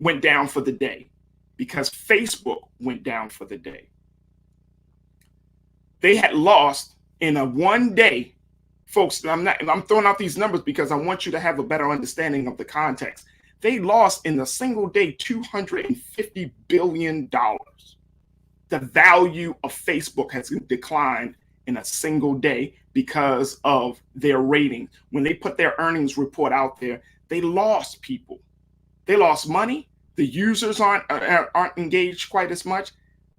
went down for the day, because Facebook went down for the day. They had lost in a one day, folks, I'm throwing out these numbers because I want you to have a better understanding of the context. They lost in a single day $250 billion. The value of Facebook has declined in a single day because of their rating. When they put their earnings report out there, they lost people. They lost money. The users aren't engaged quite as much.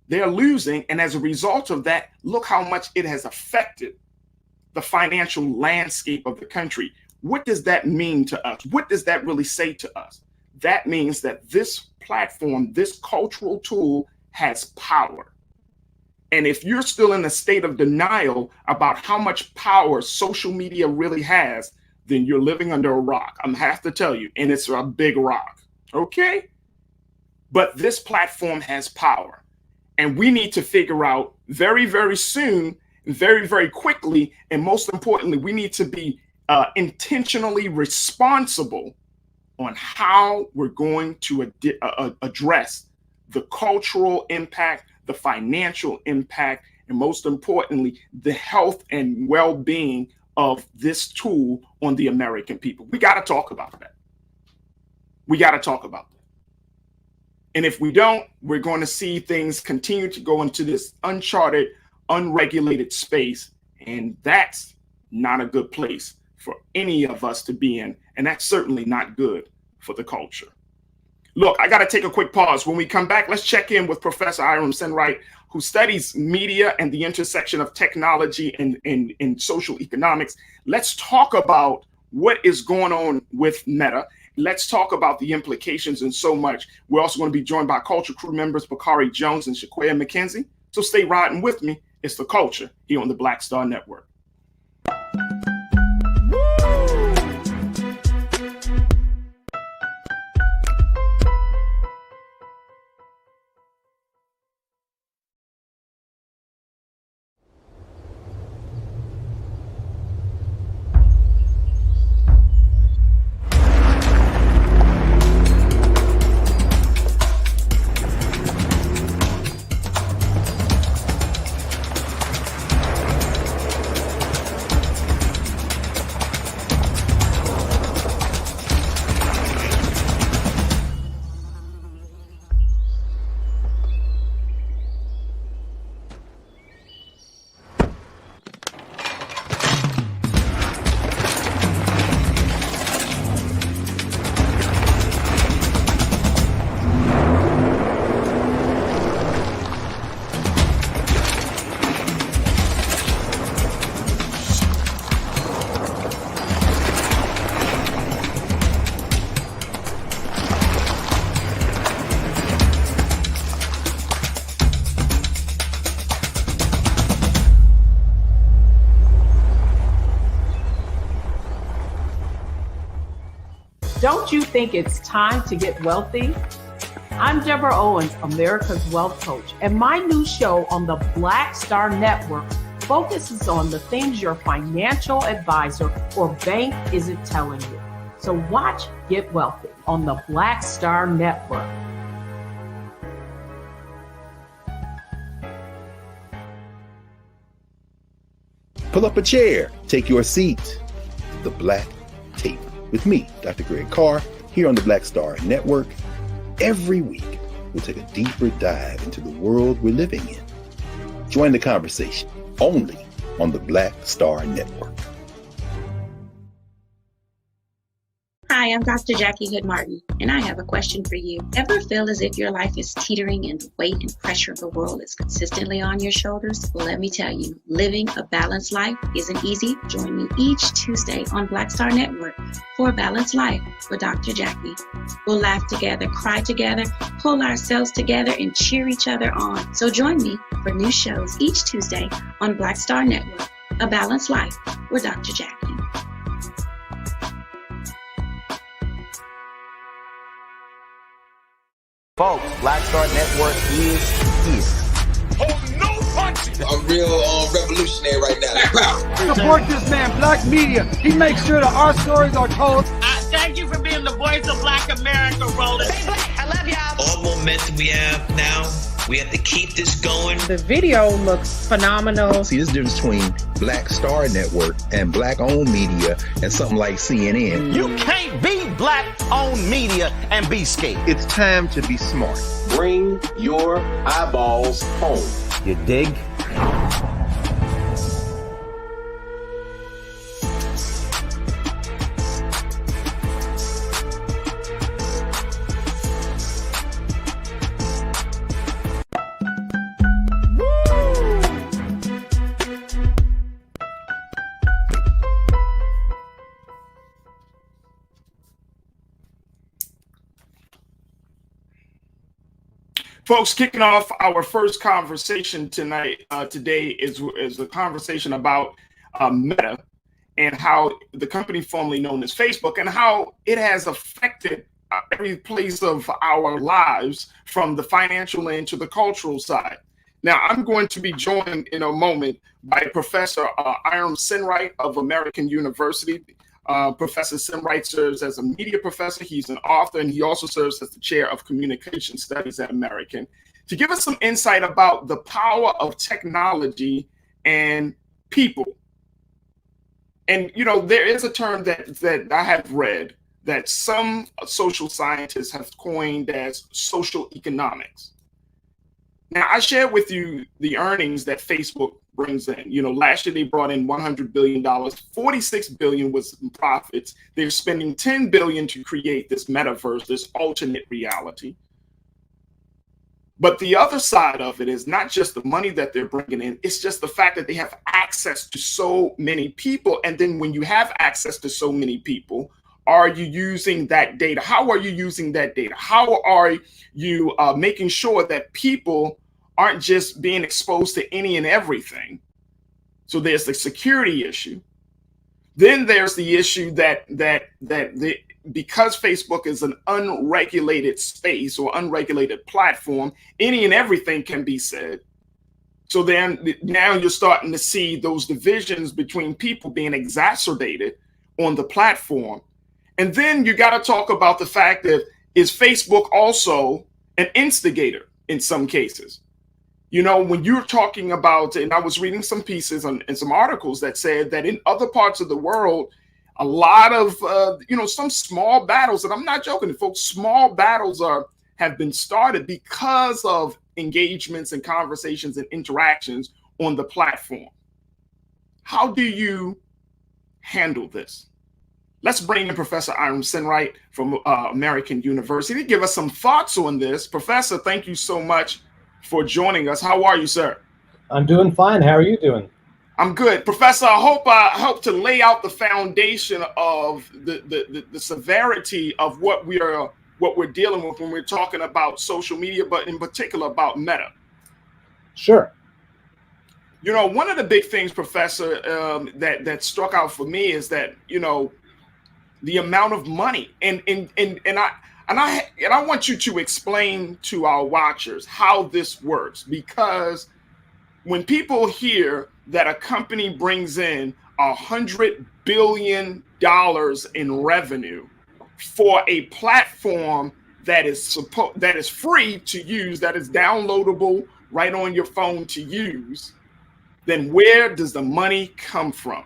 They're losing. And as a result of that, look how much it has affected the financial landscape of the country. What does that mean to us? What does that really say to us? That means that this platform, this cultural tool, has power. And if you're still in a state of denial about how much power social media really has, then you're living under a rock. I'm have to tell you, and it's a big rock, okay? But this platform has power. And we need to figure out very, very soon, very, very quickly, and most importantly, we need to be intentionally responsible on how we're going to address the cultural impact, the financial impact, and most importantly, the health and well-being of this tool on the American people. We got to talk about that. We got to talk about that. And if we don't, we're going to see things continue to go into this uncharted, unregulated space. And that's not a good place for any of us to be in. And that's certainly not good for the culture. Look, I got to take a quick pause. When we come back, let's check in with Professor Iram Senwright, who studies media and the intersection of technology and social economics. Let's talk about what is going on with Meta. Let's talk about the implications and so much. We're also going to be joined by Culture Crew members Bakari Jones and Shaquaya McKenzie. So stay riding with me. It's The Culture here on the Black Star Network. Don't you think it's time to get wealthy? I'm Deborah Owens, America's Wealth Coach, and my new show on the Black Star Network focuses on the things your financial advisor or bank isn't telling you. So watch Get Wealthy on the Black Star Network. Pull up a chair, take your seat. The Black Tape with me, Dr. Greg Carr, here on the Black Star Network. Every week, we'll take a deeper dive into the world we're living in. Join the conversation only on the Black Star Network. Hi, I'm Dr. Jackie Hood Martin, and I have a question for you. Ever feel as if your life is teetering and the weight and pressure of the world is consistently on your shoulders? Well, let me tell you, living a balanced life isn't easy. Join me each Tuesday on Black Star Network for A Balanced Life with Dr. Jackie. We'll laugh together, cry together, pull ourselves together, and cheer each other on. So join me for new shows each Tuesday on Black Star Network, A Balanced Life with Dr. Jackie. Folks, Black Star Network is here. Oh, no punches! I'm real revolutionary right now. Support this man, Black Media. He makes sure that our stories are told. Thank you for being the voice of Black America, Roland. Stay black. I love momentum we have now. We have to keep this going. The video looks phenomenal. See, there's the difference between Black Star Network and Black-owned media and something like CNN. You can't be Black-owned media and be scared. It's time to be smart. Bring your eyeballs home. You dig? Folks, kicking off our first conversation today is a conversation about Meta and how the company formerly known as Facebook and how it has affected every place of our lives from the financial end to the cultural side. Now, I'm going to be joined in a moment by Professor Iram Sinwright of American University. Professor Sinwright serves as a media professor. He's an author, and he also serves as the chair of communication studies at American, to give us some insight about the power of technology and people. And, you know, there is a term that I have read that some social scientists have coined as social economics. Now, I shared with you the earnings that Facebook brings in. You know, last year they brought in $100 billion, $46 billion was in profits. They're spending $10 billion to create this metaverse, this alternate reality. But the other side of it is not just the money that they're bringing in, it's just the fact that they have access to so many people. And then when you have access to so many people, are you using that data? How are you using that data? How are you making sure that people aren't just being exposed to any and everything? So there's the security issue. Then there's the issue that because Facebook is an unregulated space or unregulated platform, any and everything can be said. So then now you're starting to see those divisions between people being exacerbated on the platform. And then you got to talk about the fact that is Facebook also an instigator in some cases? You know, when you're talking about, and I was reading some pieces and some articles that said that in other parts of the world, a lot of, some small battles, and I'm not joking, folks, small battles have been started because of engagements and conversations and interactions on the platform. How do you handle this? Let's bring in Professor Iram Sinwright from American University to give us some thoughts on this. Professor, thank you so much for joining us. How are you, sir? I'm doing fine. How are you doing? I'm good. Professor, I hope to lay out the foundation of the severity of what we're dealing with when we're talking about social media, but in particular about Meta. Sure. You know, one of the big things, Professor, that struck out for me is that, you know, the amount of money and I want you to explain to our watchers how this works, because when people hear that a company brings in $100 billion in revenue for a platform that is free to use, that is downloadable right on your phone to use, then where does the money come from?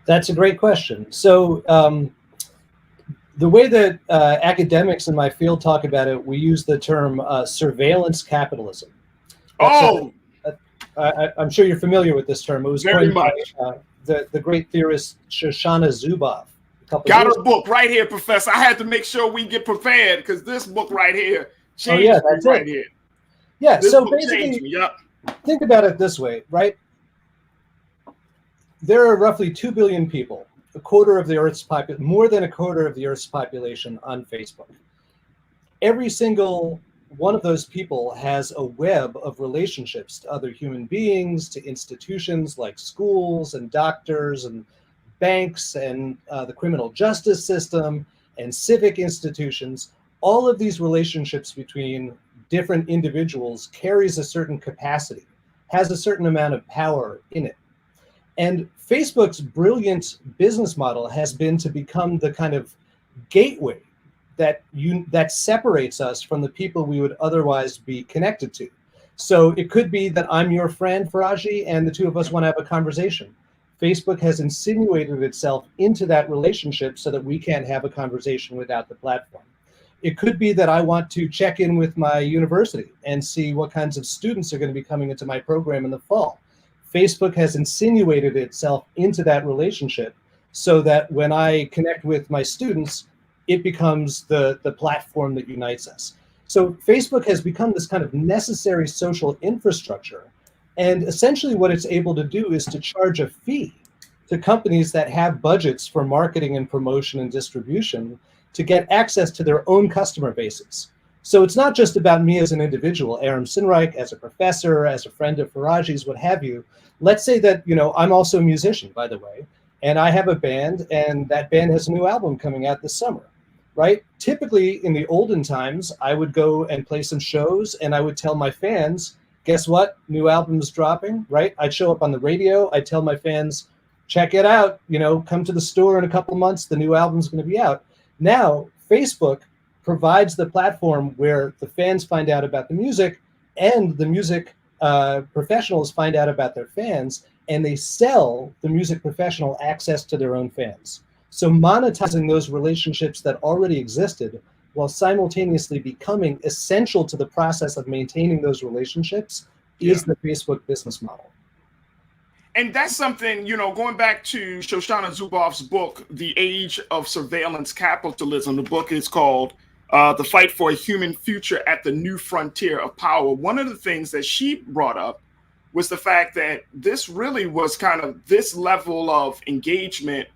That's a great question. So the way that academics in my field talk about it, we use the term surveillance capitalism. I'm sure you're familiar with this term. It was very coined much by the great theorist Shoshana Zuboff. Got her book right here, Professor. I had to make sure we get prepared because this book right here changed that's right it. Here. Yeah, this so basically, think about it this way, right? There are roughly 2 billion people, more than a quarter of the Earth's population on Facebook. Every single one of those people has a web of relationships to other human beings, to institutions like schools and doctors and banks and the criminal justice system and civic institutions. All of these relationships between different individuals carries a certain capacity, has a certain amount of power in it. And Facebook's brilliant business model has been to become the kind of gateway that separates us from the people we would otherwise be connected to. So it could be that I'm your friend, Farajii, and the two of us want to have a conversation. Facebook has insinuated itself into that relationship so that we can't have a conversation without the platform. It could be that I want to check in with my university and see what kinds of students are going to be coming into my program in the fall. Facebook has insinuated itself into that relationship so that when I connect with my students, it becomes the platform that unites us. So Facebook has become this kind of necessary social infrastructure. And essentially what it's able to do is to charge a fee to companies that have budgets for marketing and promotion and distribution to get access to their own customer bases. So it's not just about me as an individual, Aram Sinreich, as a professor, as a friend of Faraji's, what have you. Let's say that, I'm also a musician, by the way, and I have a band, and that band has a new album coming out this summer, right? Typically, in the olden times, I would go and play some shows, and I would tell my fans, guess what? New album's dropping, right? I'd show up on the radio. I'd tell my fans, check it out. Come to the store in a couple months. The new album's going to be out. Now, Facebook provides the platform where the fans find out about the music and the music professionals find out about their fans, and they sell the music professional access to their own fans. So monetizing those relationships that already existed while simultaneously becoming essential to the process of maintaining those relationships is the Facebook business model. And that's something, going back to Shoshana Zuboff's book, The Age of Surveillance Capitalism. The book is called The Fight for a Human Future at the New Frontier of Power. One of the things that she brought up was the fact that this really was kind of this level of engagement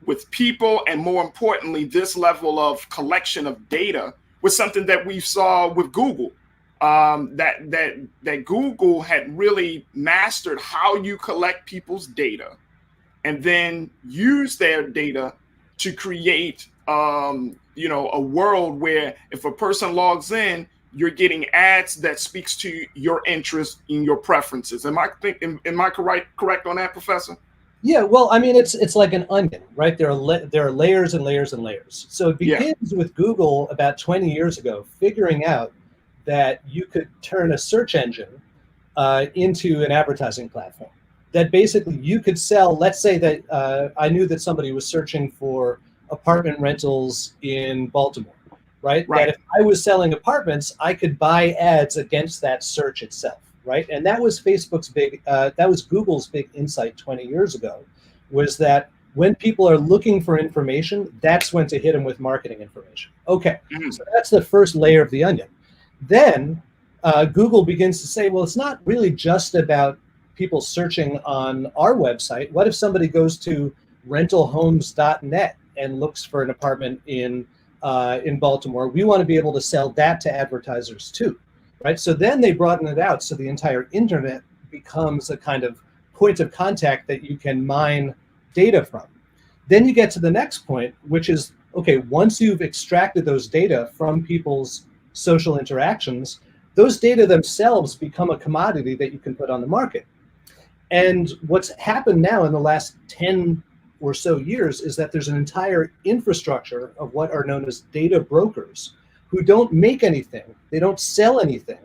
with people, and more importantly, this level of collection of data was something that we saw with Google. That Google had really mastered how you collect people's data and then use their data to create, a world where if a person logs in, you're getting ads that speaks to your interests and your preferences. Am I correct on that, Professor? Yeah, well, I mean, it's like an onion, right? There are layers and layers and layers. So it begins with Google about 20 years ago, figuring out that you could turn a search engine into an advertising platform. That basically you could sell, let's say that I knew that somebody was searching for apartment rentals in Baltimore, right? That if I was selling apartments, I could buy ads against that search itself, right? And that was that was Google's big insight 20 years ago, was that when people are looking for information, that's when to hit them with marketing information. Okay, so that's the first layer of the onion. Then Google begins to say, well, it's not really just about people searching on our website. What if somebody goes to rentalhomes.net and looks for an apartment in Baltimore? We want to be able to sell that to advertisers too, right? So then they broaden it out so the entire internet becomes a kind of point of contact that you can mine data from. Then you get to the next point, which is, okay, once you've extracted those data from people's social interactions, those data themselves become a commodity that you can put on the market. And what's happened now in the last 10 or so years is that there's an entire infrastructure of what are known as data brokers who don't make anything. They don't sell anything.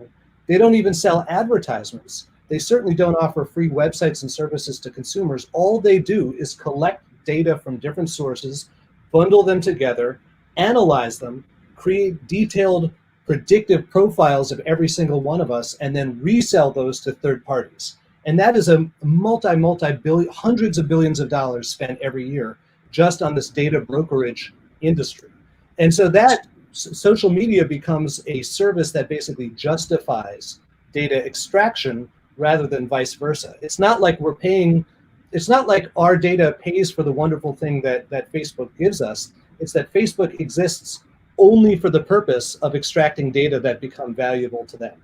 They don't even sell advertisements. They certainly don't offer free websites and services to consumers. All they do is collect data from different sources, bundle them together, analyze them, create detailed predictive profiles of every single one of us, and then resell those to third parties. And that is a multi-billion, hundreds of billions of dollars spent every year just on this data brokerage industry. And so that social media becomes a service that basically justifies data extraction rather than vice versa. It's not like it's not like our data pays for the wonderful thing that Facebook gives us. It's that Facebook exists only for the purpose of extracting data that become valuable to them.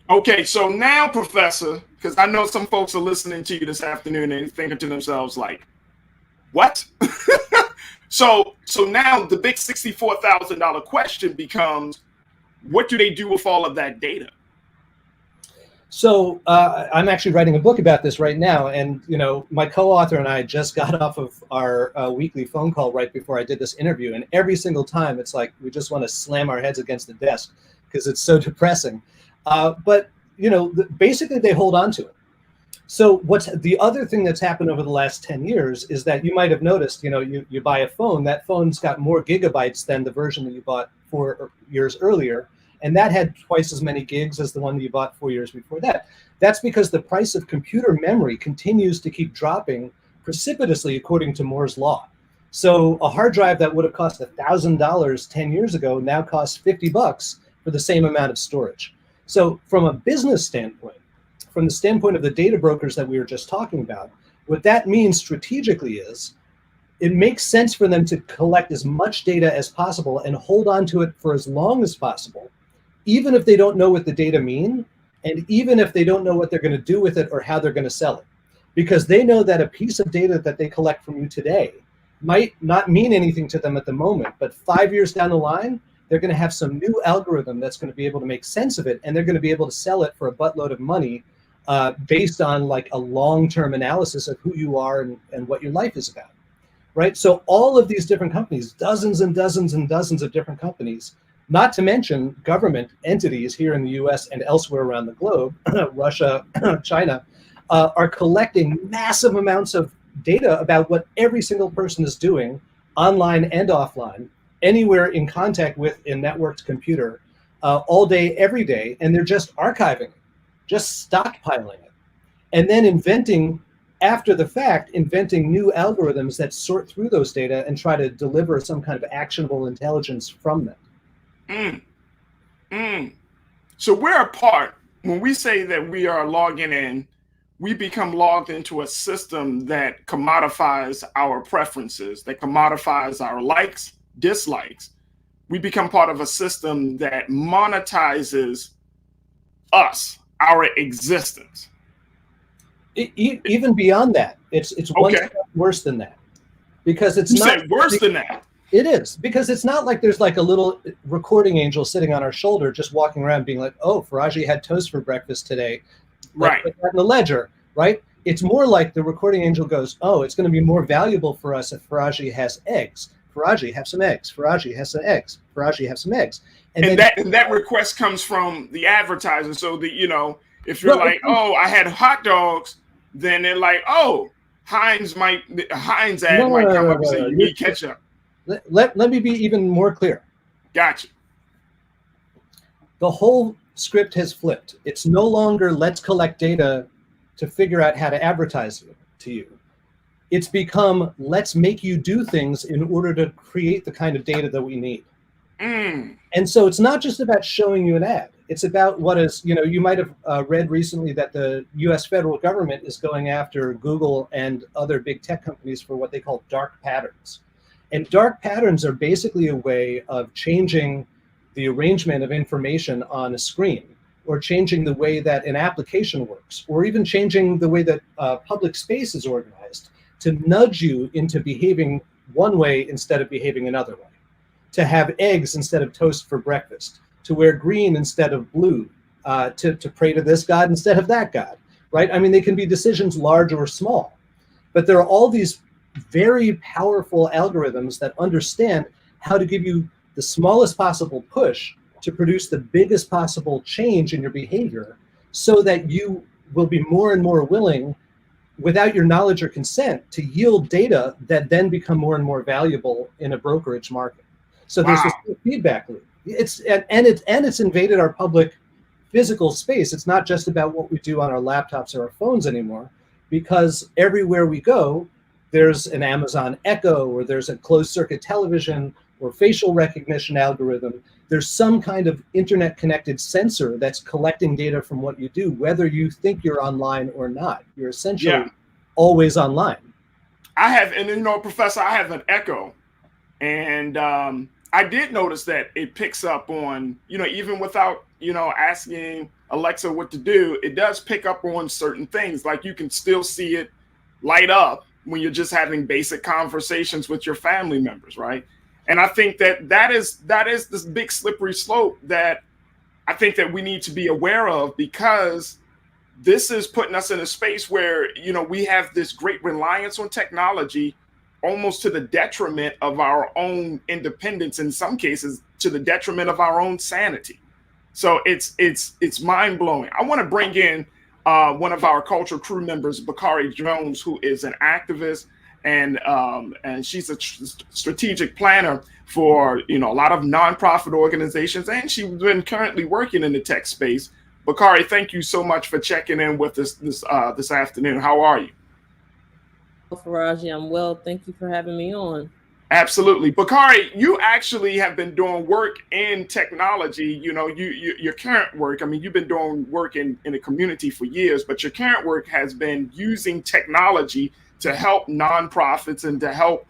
Okay, so now, Professor, because I know some folks are listening to you this afternoon and thinking to themselves like, what? So now the big $64,000 question becomes, what do they do with all of that data? So I'm actually writing a book about this right now, and my co-author and I just got off of our weekly phone call right before I did this interview, and every single time it's like we just want to slam our heads against the desk because it's so depressing. But basically they hold on to it. So what's the other thing that's happened over the last 10 years is that you might have noticed, you buy a phone, that phone's got more gigabytes than the version that you bought 4 years earlier. And that had twice as many gigs as the one that you bought 4 years before that. That's because the price of computer memory continues to keep dropping precipitously according to Moore's law. So a hard drive that would have cost $1,000 10 years ago now costs $50 for the same amount of storage. So from a business standpoint, from the standpoint of the data brokers that we were just talking about, what that means strategically is it makes sense for them to collect as much data as possible and hold on to it for as long as possible, even if they don't know what the data mean, and even if they don't know what they're going to do with it or how they're going to sell it. Because they know that a piece of data that they collect from you today might not mean anything to them at the moment, but 5 years down the line, they're going to have some new algorithm that's going to be able to make sense of it, and they're going to be able to sell it for a buttload of money based on like a long-term analysis of who you are and what your life is about, right? So all of these different companies, dozens and dozens and dozens of different companies, not to mention government entities here in the US and elsewhere around the globe, Russia, China, are collecting massive amounts of data about what every single person is doing online and offline, anywhere in contact with a networked computer, all day, every day, and they're just archiving it, just stockpiling it, and then after the fact, inventing new algorithms that sort through those data and try to deliver some kind of actionable intelligence from them. So we're a part, when we say that we are logging in, we become logged into a system that commodifies our preferences, that commodifies our likes, dislikes. We become part of a system that monetizes us, our existence. Even beyond that, it's one step worse than that, because it's not worse than that. It is, because it's not like there's like a little recording angel sitting on our shoulder just walking around being like, oh, Farajii had toast for breakfast today. Right. Like in the ledger, right? It's more like the recording angel goes, oh, it's going to be more valuable for us if Farajii has eggs. Farajii, have some eggs. Farajii, have some eggs. Farajii, have some eggs. And that request comes from the advertiser. So that, if you're oh, I had hot dogs, then they're like, oh, Heinz ad might come up and say, you need ketchup. Let me be even more clear. Gotcha. The whole script has flipped. It's no longer let's collect data to figure out how to advertise to you. It's become let's make you do things in order to create the kind of data that we need. And so it's not just about showing you an ad. It's about what is, you might have read recently that the US federal government is going after Google and other big tech companies for what they call dark patterns. And dark patterns are basically a way of changing the arrangement of information on a screen, or changing the way that an application works, or even changing the way that public space is organized to nudge you into behaving one way instead of behaving another way, to have eggs instead of toast for breakfast, to wear green instead of blue, to pray to this God instead of that God, right? I mean, they can be decisions large or small, but there are all these very powerful algorithms that understand how to give you the smallest possible push to produce the biggest possible change in your behavior, so that you will be more and more willing, without your knowledge or consent, to yield data that then become more and more valuable in a brokerage market. So there's this feedback loop. It's invaded our public physical space. It's not just about what we do on our laptops or our phones anymore, because everywhere we go, there's an Amazon Echo, or there's a closed circuit television, or facial recognition algorithm. There's some kind of internet connected sensor that's collecting data from what you do, whether you think you're online or not. You're essentially always online. Professor, I have an Echo, and I did notice that it picks up on, even without, asking Alexa what to do, it does pick up on certain things. Like you can still see it light up when you're just having basic conversations with your family members, right? And I think that is this big slippery slope that I think that we need to be aware of, because this is putting us in a space where, we have this great reliance on technology, almost to the detriment of our own independence, in some cases to the detriment of our own sanity. So it's mind blowing. I want to bring in one of our cultural crew members, Bakari Jones, who is an activist, and she's a strategic planner for a lot of nonprofit organizations, and she's been currently working in the tech space. Bakari, thank you so much for checking in with us this afternoon. How are you? Farajii, I'm well. Thank you for having me on. Absolutely. Bakari, you actually have been doing work in technology, your current work. I mean, you've been doing work in the community for years, but your current work has been using technology to help nonprofits and to help,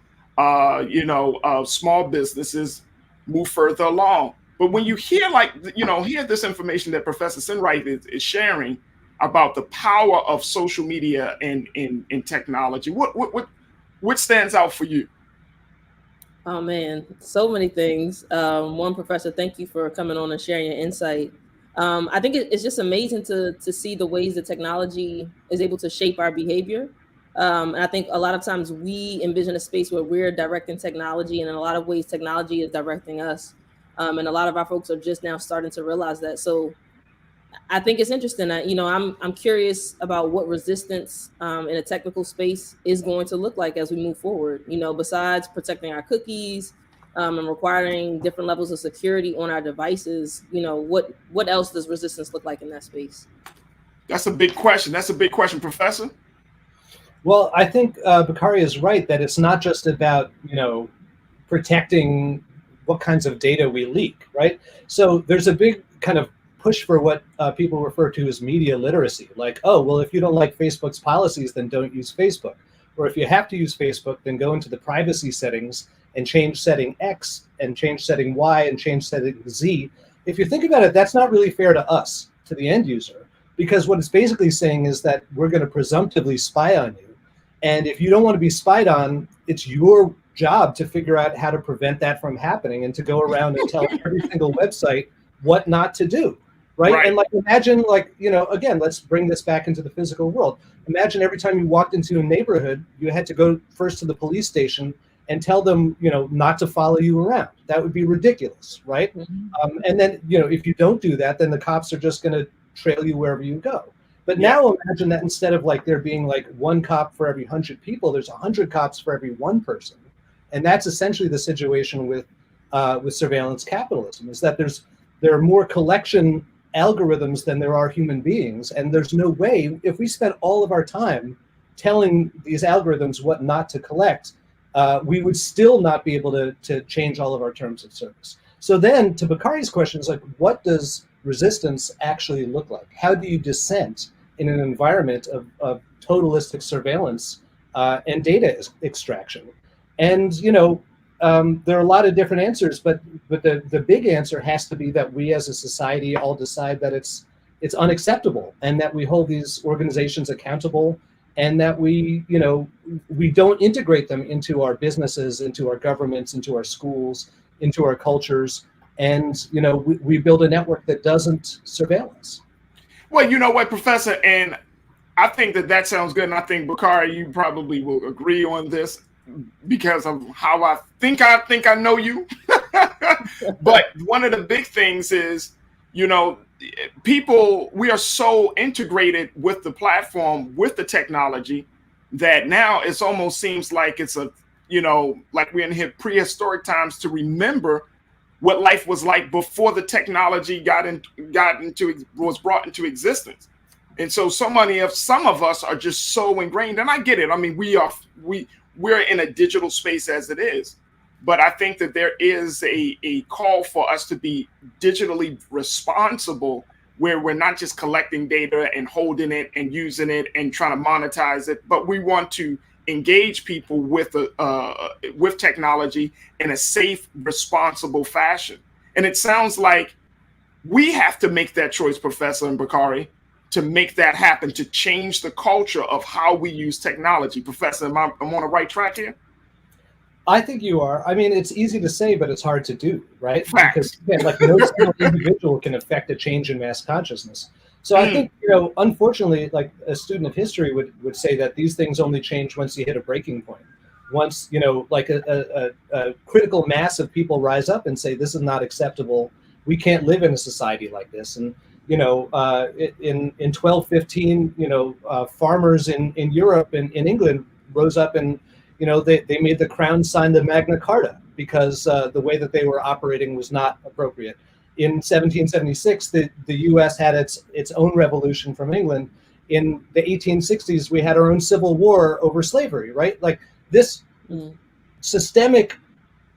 small businesses move further along. But when you hear hear this information that Professor Sinwright is sharing about the power of social media and in technology, what stands out for you? Oh man, so many things. One, Professor, thank you for coming on and sharing your insight. I think it's just amazing to see the ways that technology is able to shape our behavior. And I think a lot of times we envision a space where we're directing technology, and in a lot of ways, technology is directing us. And a lot of our folks are just now starting to realize that. So I think it's interesting that, I'm curious about what resistance in a technical space is going to look like as we move forward, besides protecting our cookies and requiring different levels of security on our devices. What else does resistance look like in that space? That's a big question. Professor. Well, I think Bakari is right that it's not just about, protecting what kinds of data we leak, right? So there's a big kind of push for what people refer to as media literacy. Like, oh, well, if you don't like Facebook's policies, then don't use Facebook. Or if you have to use Facebook, then go into the privacy settings and change setting X and change setting Y and change setting Z. If you think about it, that's not really fair to us, to the end user, because what it's basically saying is that we're going to presumptively spy on you. And if you don't want to be spied on, it's your job to figure out how to prevent that from happening and to go around and tell every single website what not to do. Right. And imagine again, let's bring this back into the physical world. Imagine every time you walked into a neighborhood, you had to go first to the police station and tell them, not to follow you around. That would be ridiculous. Right. Mm-hmm. And then, if you don't do that, then the cops are just going to trail you wherever you go. But now imagine that instead of there being one cop for every 100 people, there's 100 cops for every one person. And that's essentially the situation with surveillance capitalism, is that there are more collection algorithms than there are human beings. And there's no way, if we spent all of our time telling these algorithms what not to collect, we would still not be able to change all of our terms of service. So then to Bakari's question is what does resistance actually look like? How do you dissent in an environment of totalistic surveillance and data extraction? And, there are a lot of different answers, but the big answer has to be that we as a society all decide that it's unacceptable, and that we hold these organizations accountable, and that we don't integrate them into our businesses, into our governments, into our schools, into our cultures. And, we build a network that doesn't surveil us. Well, you know what, Professor, and I think that sounds good. And I think, Bakari, you probably will agree on this because of how I think I know you. But one of the big things is, people, we are so integrated with the platform, with the technology, that now it almost seems like it's like we're in prehistoric times to remember what life was like before the technology was brought into existence. And so some of us are just so ingrained, and I get it. I mean, we're in a digital space as it is, but I think that there is a call for us to be digitally responsible, where we're not just collecting data and holding it and using it and trying to monetize it, but we want to engage people with technology in a safe, responsible fashion. And it sounds like we have to make that choice, Professor and Bakari, to make that happen, to change the culture of how we use technology. Professor, am I on the right track here? I think you are. I mean, it's easy to say, but it's hard to do, right? Facts. Because again, no single individual can affect a change in mass consciousness. So I think, unfortunately, like a student of history would say that these things only change once you hit a breaking point. Once, like a critical mass of people rise up and say, this is not acceptable. We can't live in a society like this. And, in 1215, farmers in Europe and in England rose up and, they made the crown sign the Magna Carta because the way that they were operating was not appropriate. In 1776, the U.S. had its own revolution from England. In the 1860s, we had our own civil war over slavery, right? Like this systemic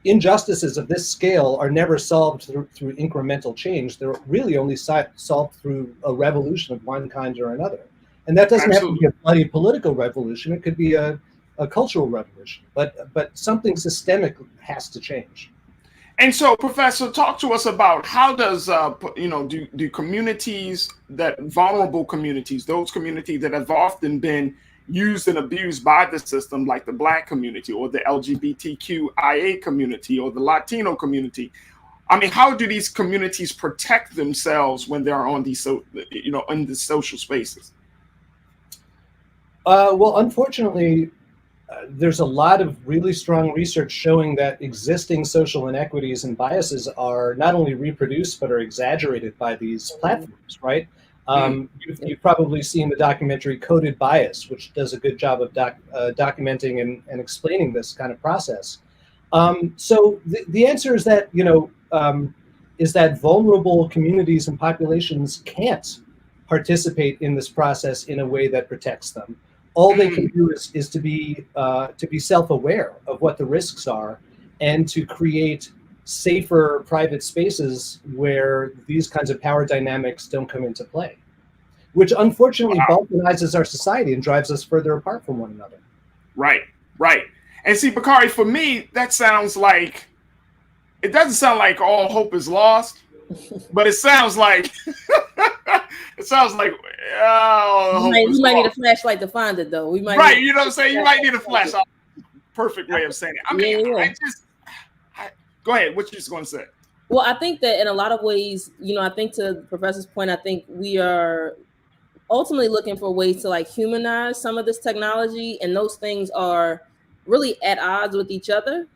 injustices of this scale are never solved through incremental change. They're really only solved through a revolution of one kind or another. And that doesn't have to be a bloody political revolution. It could be a cultural revolution. But something systemic has to change. And so, Professor, talk to us about how does do communities, that vulnerable communities, those communities that have often been used and abused by the system, like the Black community or the LGBTQIA community or the Latino community, I mean, how do these communities protect themselves when they're on these in the social spaces? Well, unfortunately, there's a lot of really strong research showing that existing social inequities and biases are not only reproduced but are exaggerated by these platforms, right? You've probably seen the documentary Coded Bias, which does a good job of documenting and explaining this kind of process. So the answer is that vulnerable communities and populations can't participate in this process in a way that protects them. All they can do is to be self-aware of what the risks are and to create safer private spaces where these kinds of power dynamics don't come into play, which unfortunately balkanizes our society and drives us further apart from one another. Right. And see, Bakari, for me, that sounds like, it doesn't sound like all hope is lost, but it sounds like, we might need a flashlight to find it, though. You know what I'm saying? You might need a flashlight. Perfect way of saying it. I mean, go ahead. What you just going to say? Well, I think that in a lot of ways, I think to the professor's point, I think we are ultimately looking for ways to like humanize some of this technology, and those things are really at odds with each other.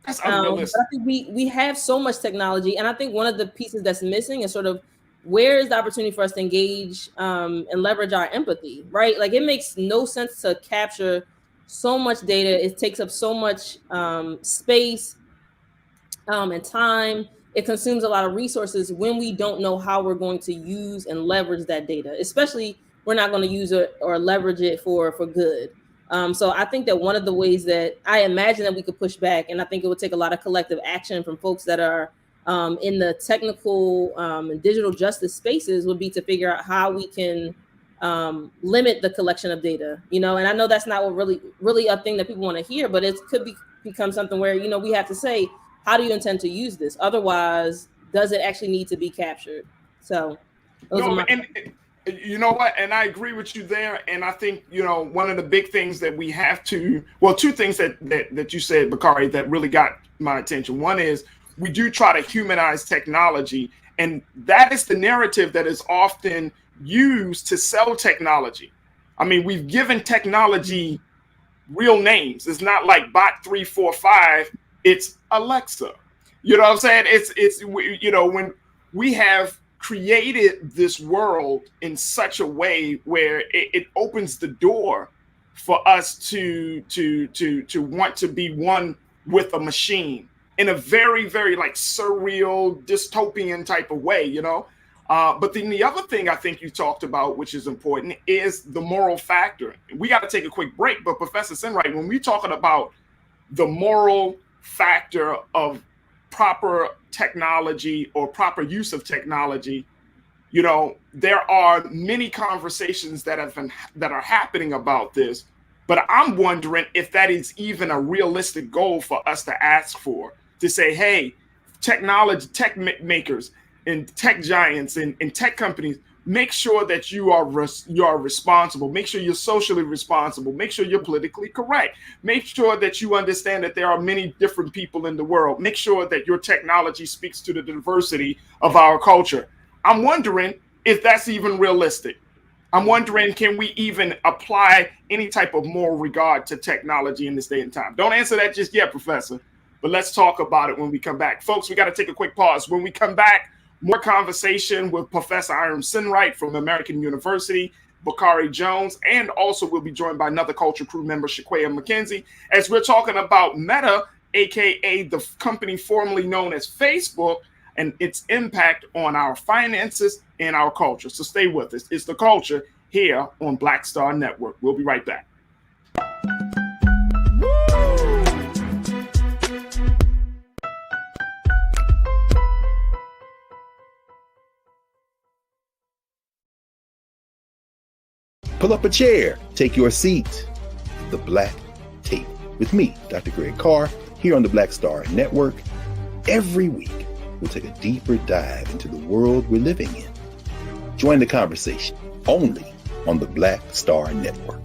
That's unrealistic. But I think we have so much technology, and I think one of the pieces that's missing is sort of where is the opportunity for us to engage and leverage our empathy, right? Like it makes no sense to capture so much data. It takes up so much space and time. It consumes a lot of resources when we don't know how we're going to use and leverage that data, especially we're not going to use it or leverage it for good. So I think that one of the ways that I imagine that we could push back, and I think it would take a lot of collective action from folks that are in the technical and digital justice spaces, would be to figure out how we can limit the collection of data, and I know that's not what really a thing that people want to hear, but it could become something where, we have to say, how do you intend to use this? Otherwise, does it actually need to be captured? So you know what? And I agree with you there. And I think, one of the big things that we have to, two things that you said, Bakari, that really got my attention. One is we do try to humanize technology. And that is the narrative that is often used to sell technology. I mean, we've given technology real names. It's not like Bot 345. It's Alexa. You know what I'm saying? It's when we have created this world in such a way where it opens the door for us to want to be one with a machine in a very, very like surreal, dystopian type of way, But then the other thing I think you talked about, which is important, is the moral factor. We got to take a quick break, but Professor Sinwright, when we're talking about the moral factor of proper technology or proper use of technology, there are many conversations that are happening about this, but I'm wondering if that is even a realistic goal for us to ask for, to say, hey, tech makers and tech giants and tech companies, make sure that you are responsible. Make sure you're socially responsible. Make sure you're politically correct. Make sure that you understand that there are many different people in the world. Make sure that your technology speaks to the diversity of our culture. I'm wondering if that's even realistic. I'm wondering, can we even apply any type of moral regard to technology in this day and time? Don't answer that just yet, Professor, but let's talk about it when we come back. Folks, we got to take a quick pause. When we come back, more conversation with Professor Hiram Sinwright from American University, Bakari Jones, and also we'll be joined by another Culture Crew member, Shaquaya McKenzie, as we're talking about Meta, aka the company formerly known as Facebook, and its impact on our finances and our culture. So stay with us. It's The Culture here on Black Star Network. We'll be right back. Pull up a chair, take your seat. The Black Tape with me, Dr. Greg Carr, here on the Black Star Network. Every week, we'll take a deeper dive into the world we're living in. Join the conversation only on the Black Star Network.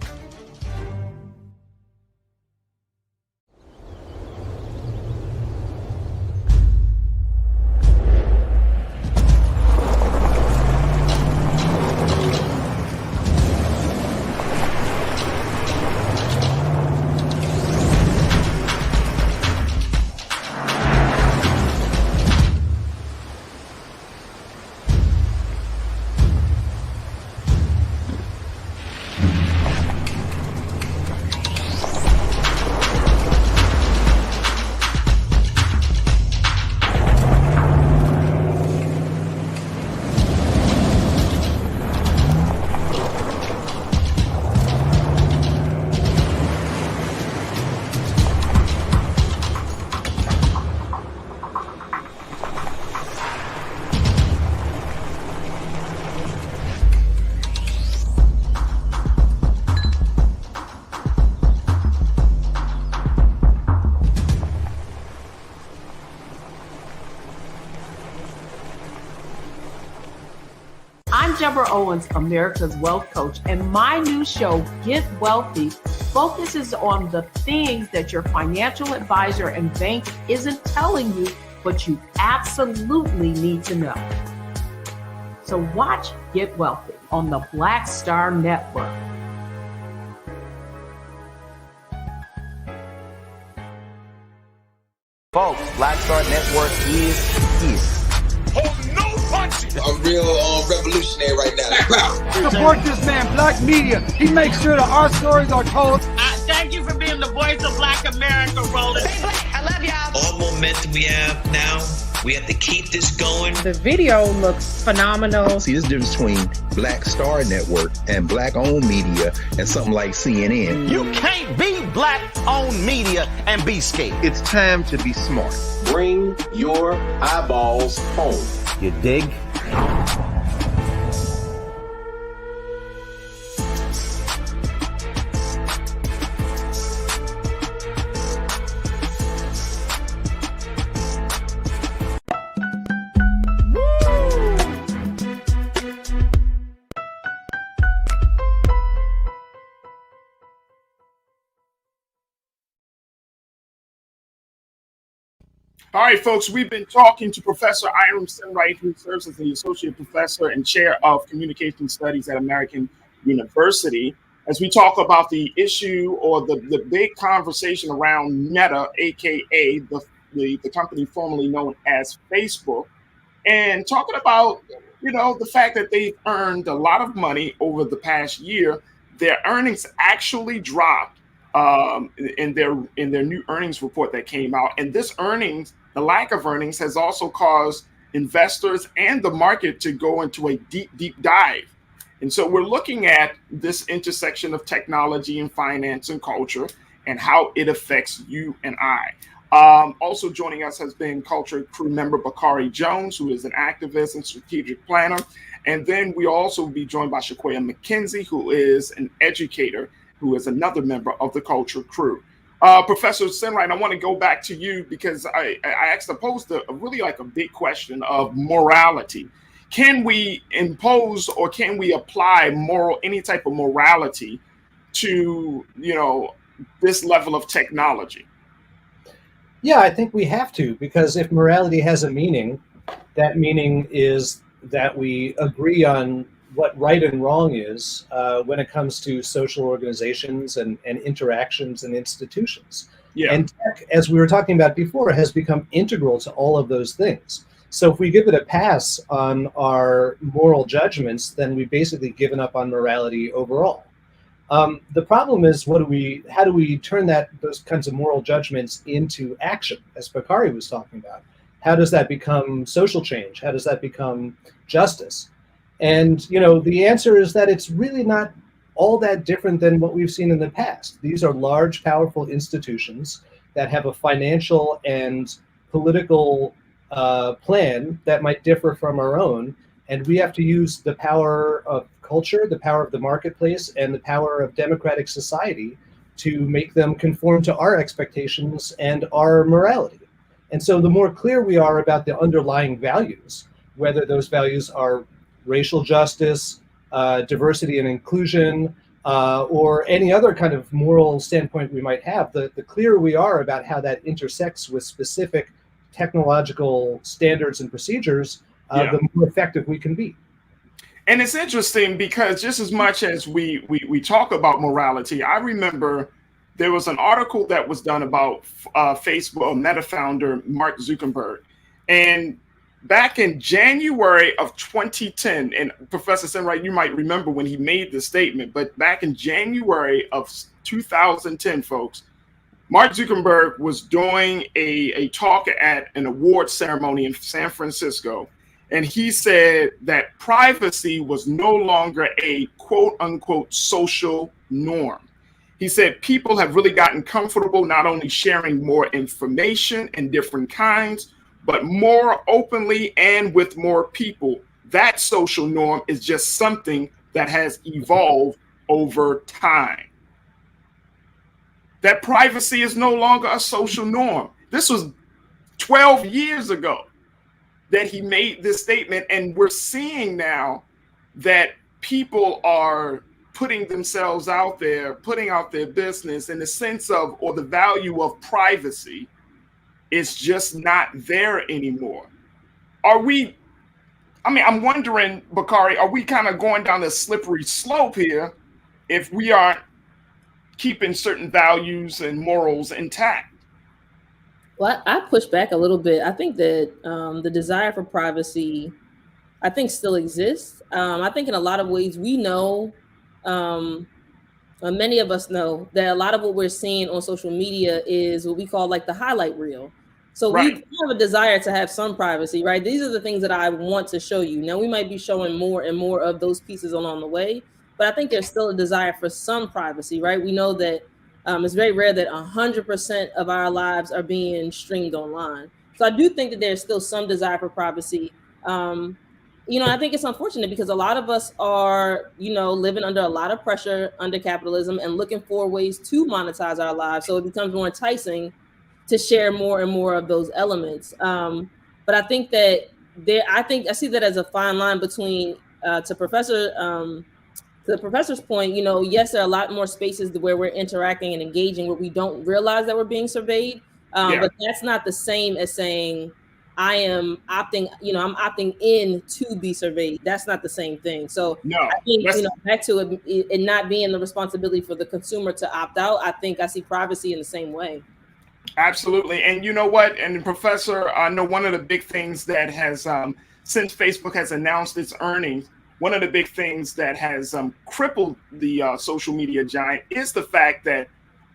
I'm Deborah Owens, America's Wealth Coach, and my new show, Get Wealthy, focuses on the things that your financial advisor and bank isn't telling you, but you absolutely need to know. So watch Get Wealthy on the Black Star Network. Folks, Black Star Network is here. Hold no punches. I'm real revolutionary right now. Support this man, Black Media. He makes sure that our stories are told. Thank you for being the voice of Black America, Roland. I love y'all. All momentum we have now, we have to keep this going. The video looks phenomenal. See, this difference between Black Star Network and Black-owned media and something like CNN. You can't be Black-owned media and be scared. It's time to be smart. Bring your eyeballs home. You dig? All right, folks, we've been talking to Professor Hiram Sinwright, who serves as the Associate Professor and Chair of Communication Studies at American University, as we talk about the issue or the big conversation around Meta, aka the company formerly known as Facebook, and talking about, you know, the fact that they've earned a lot of money over the past year. Their earnings actually dropped in their new earnings report that came out, and this earnings, the lack of earnings, has also caused investors and the market to go into a deep dive. And so we're looking at this intersection of technology and finance and culture and how it affects you and I. Also joining us has been Culture Crew member Bakari Jones, who is an activist and strategic planner. And then we also be joined by Shaquaya McKenzie, who is an educator, who is another member of the Culture Crew. Professor Sinwright, I want to go back to you because I posed a really like a big question of morality. Can we impose or can we apply any type of morality to, you know, this level of technology? Yeah, I think we have to, because if morality has a meaning, that meaning is that we agree on what right and wrong is when it comes to social organizations and interactions and institutions. Yeah. And tech, as we were talking about before, has become integral to all of those things. So if we give it a pass on our moral judgments, then we've basically given up on morality overall. The problem is, how do we turn those kinds of moral judgments into action, as Bakari was talking about? How does that become social change? How does that become justice? And the answer is that it's really not all that different than what we've seen in the past. These are large, powerful institutions that have a financial and political plan that might differ from our own. And we have to use the power of culture, the power of the marketplace, and the power of democratic society to make them conform to our expectations and our morality. And so the more clear we are about the underlying values, whether those values are racial justice, diversity and inclusion, or any other kind of moral standpoint we might have, the clearer we are about how that intersects with specific technological standards and procedures, the more effective we can be. And it's interesting because just as much as we talk about morality, I remember there was an article that was done about Facebook or Meta founder Mark Zuckerberg. And back in January of 2010, and Professor Senwright, you might remember when he made the statement, but back in January of 2010, folks, Mark Zuckerberg was doing a talk at an award ceremony in San Francisco. And he said that privacy was no longer a quote unquote social norm. He said people have really gotten comfortable not only sharing more information in different kinds, but more openly and with more people. That social norm is just something that has evolved over time. That privacy is no longer a social norm. This was 12 years ago that he made this statement, and we're seeing now that people are putting themselves out there, putting out their business in the sense of, or the value of privacy is just not there anymore. I'm wondering, Bakari, are we kind of going down a slippery slope here if we aren't keeping certain values and morals intact? Well, I push back a little bit. I think that the desire for privacy, I think, still exists. I think in a lot of ways we know, many of us know that a lot of what we're seeing on social media is what we call like the highlight reel. So we have a desire to have some privacy, right? These are the things that I want to show you. Now we might be showing more and more of those pieces along the way, but I think there's still a desire for some privacy, right? We know that it's very rare that 100% of our lives are being streamed online. So I do think that there's still some desire for privacy. I think it's unfortunate because a lot of us are, living under a lot of pressure under capitalism and looking for ways to monetize our lives. So it becomes more enticing to share more and more of those elements. But I think that I see that as a fine line between, to the professor's point, yes, there are a lot more spaces where we're interacting and engaging where we don't realize that we're being surveyed. But that's not the same as saying I am opting, I'm opting in to be surveyed. That's not the same thing. So I think, back to it not being the responsibility for the consumer to opt out, I think I see privacy in the same way. Absolutely. And you know what? And Professor, I know one of the big things that has, since Facebook has announced its earnings, one of the big things that has crippled the social media giant is the fact that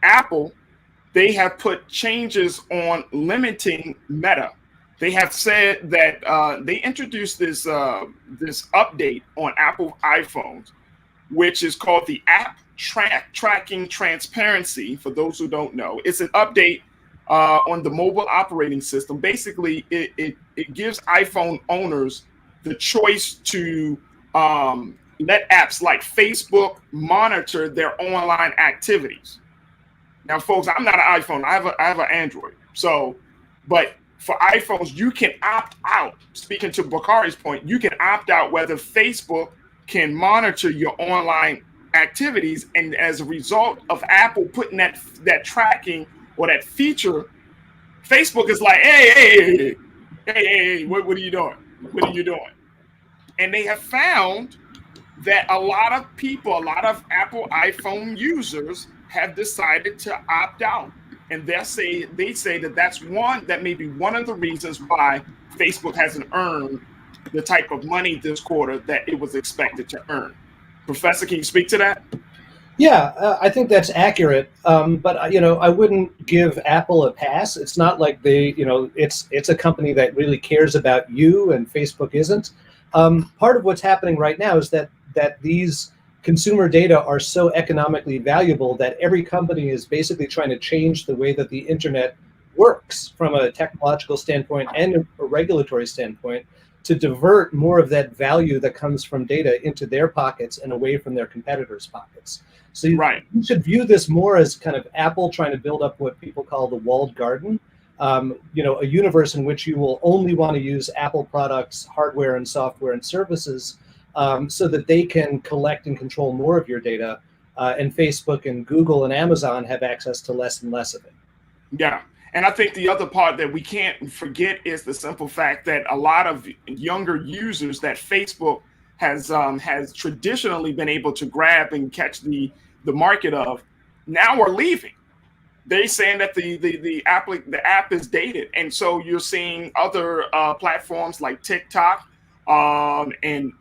Apple, they have put changes on limiting Meta. They have said that they introduced this update on Apple iPhones, which is called the App Tracking Transparency. For those who don't know, it's an update on the mobile operating system. Basically, it gives iPhone owners the choice to let apps like Facebook monitor their online activities. Now, folks, I'm not an iPhone. I have an Android. So, but for iPhones, you can opt out. Speaking to Bakari's point, you can opt out whether Facebook can monitor your online activities. And as a result of Apple putting that tracking or that feature, Facebook is like, hey, what are you doing? What are you doing? And they have found that a lot of people, a lot of Apple iPhone users have decided to opt out. And they say that may be one of the reasons why Facebook hasn't earned the type of money this quarter that it was expected to earn. Professor, can you speak to that? Yeah, I think that's accurate. But I wouldn't give Apple a pass. It's not like it's a company that really cares about you, and Facebook isn't. Part of what's happening right now is that these consumer data are so economically valuable that every company is basically trying to change the way that the internet works from a technological standpoint and a regulatory standpoint to divert more of that value that comes from data into their pockets and away from their competitors' pockets. So you should view this more as kind of Apple trying to build up what people call the walled garden, a universe in which you will only want to use Apple products, hardware and software and services, so that they can collect and control more of your data, and Facebook and Google and Amazon have access to less and less of it. Yeah. And I think the other part that we can't forget is the simple fact that a lot of younger users that Facebook has traditionally been able to grab and catch the market of now are leaving. They're saying that the app is dated, and so you're seeing other platforms like TikTok and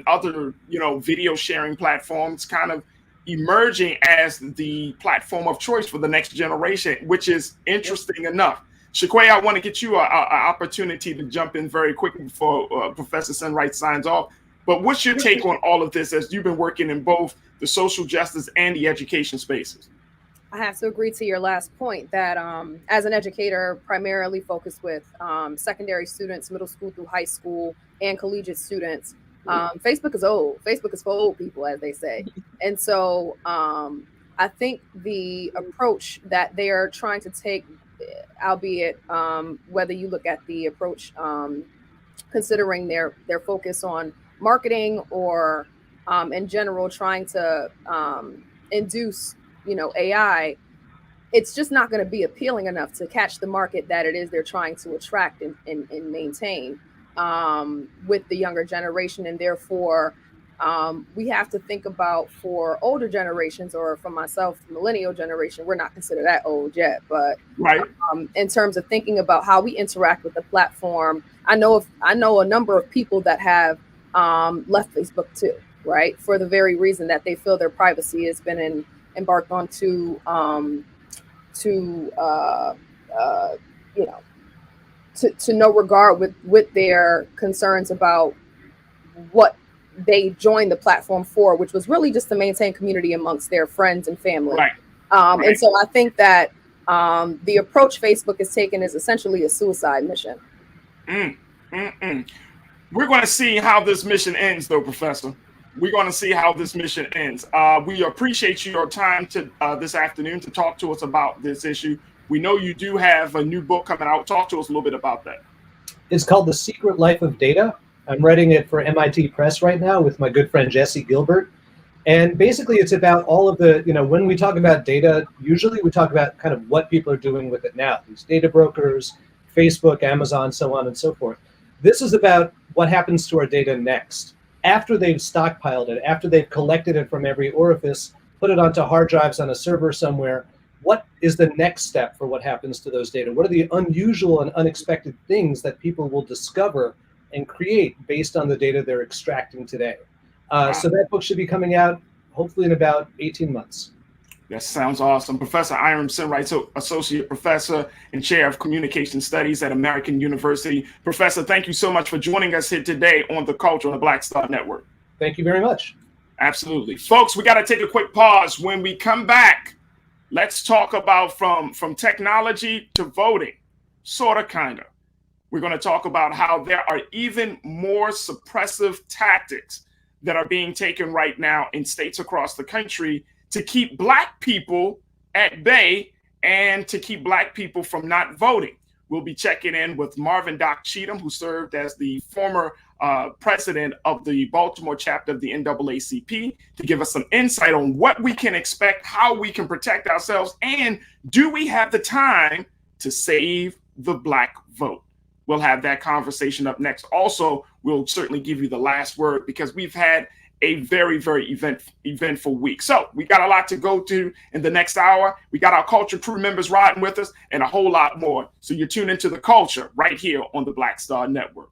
other video sharing platforms kind of emerging as the platform of choice for the next generation, which is interesting enough. Shaquay, I want to get you an opportunity to jump in very quickly before Professor Sunwright signs off. But what's your take on all of this as you've been working in both the social justice and the education spaces? I have to agree to your last point that as an educator, primarily focused with secondary students, middle school through high school, and collegiate students, Facebook is old. Facebook is for old people, as they say. And so I think the approach that they are trying to take, albeit whether you look at the approach considering their focus on marketing or in general trying to induce AI, it's just not going to be appealing enough to catch the market that it is they're trying to attract and maintain with the younger generation. And therefore, we have to think about for older generations, or for myself, the millennial generation, we're not considered that old yet, but in terms of thinking about how we interact with the platform, I know a number of people that have left Facebook too, right? For the very reason that they feel their privacy has been embarked on to no regard with their concerns about what they joined the platform for, which was really just to maintain community amongst their friends and family. And so I think that the approach Facebook has taken is essentially a suicide mission. We're going to see how this mission ends, though, Professor. We're going to see how this mission ends. We appreciate your time this afternoon to talk to us about this issue. We know you do have a new book coming out. Talk to us a little bit about that. It's called The Secret Life of Data. I'm writing it for MIT Press right now with my good friend Jesse Gilbert. And basically it's about all of the, when we talk about data, usually we talk about kind of what people are doing with it now. These data brokers, Facebook, Amazon, so on and so forth. This is about what happens to our data next. After they've stockpiled it, after they've collected it from every orifice, put it onto hard drives on a server somewhere, what is the next step for what happens to those data? What are the unusual and unexpected things that people will discover and create based on the data they're extracting today? So that book should be coming out hopefully in about 18 months. That sounds awesome. Professor Iram Sinwright, Associate Professor and Chair of Communication Studies at American University. Professor, thank you so much for joining us here today on The Culture on the Black Star Network. Thank you very much. Absolutely. Folks, we got to take a quick pause. When we come back, let's talk about from technology to voting, sort of, kind of. We're going to talk about how there are even more suppressive tactics that are being taken right now in states across the country to keep Black people at bay and to keep Black people from not voting. We'll be checking in with Marvin Doc Cheatham, who served as the former president of the Baltimore chapter of the NAACP, to give us some insight on what we can expect, how we can protect ourselves, and do we have the time to save the Black vote? We'll have that conversation up next. Also, we'll certainly give you the last word because we've had a very, very eventful week. So we got a lot to go to in the next hour. We got our culture crew members riding with us and a whole lot more. So you tune into the culture right here on the Black Star Network.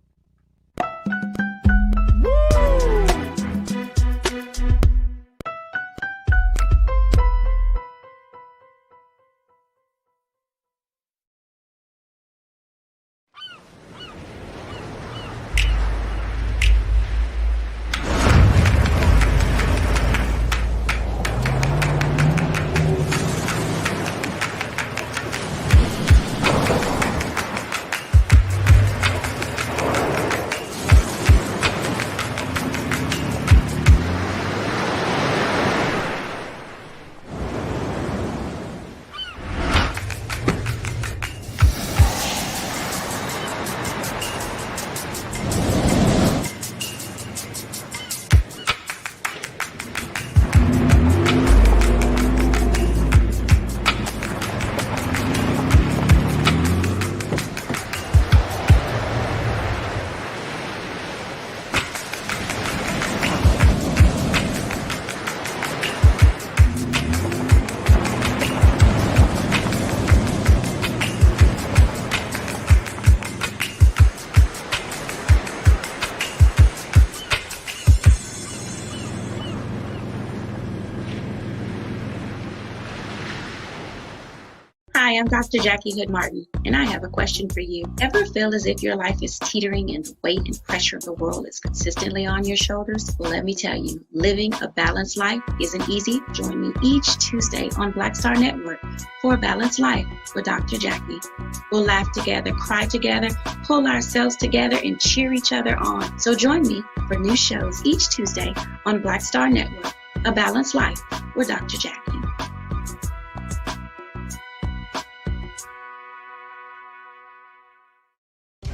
Hi, I'm Dr. Jackie Hood Martin, and I have a question for you. Ever feel as if your life is teetering and the weight and pressure of the world is consistently on your shoulders? Well, let me tell you, living a balanced life isn't easy. Join me each Tuesday on Black Star Network for A Balanced Life with Dr. Jackie. We'll laugh together, cry together, pull ourselves together, and cheer each other on. So join me for new shows each Tuesday on Black Star Network, A Balanced Life with Dr. Jackie.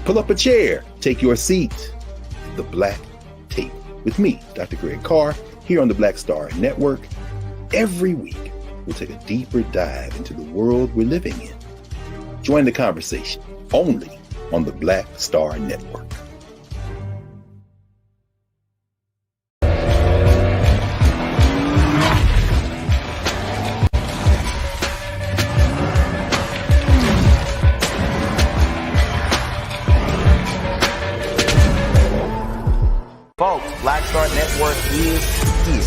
Pull up a chair, take your seat. The Black Tape with me, Dr. Greg Carr, here on the Black Star Network. Every week, we'll take a deeper dive into the world we're living in. Join the conversation only on the Black Star Network. Folks, Black Star Network is here.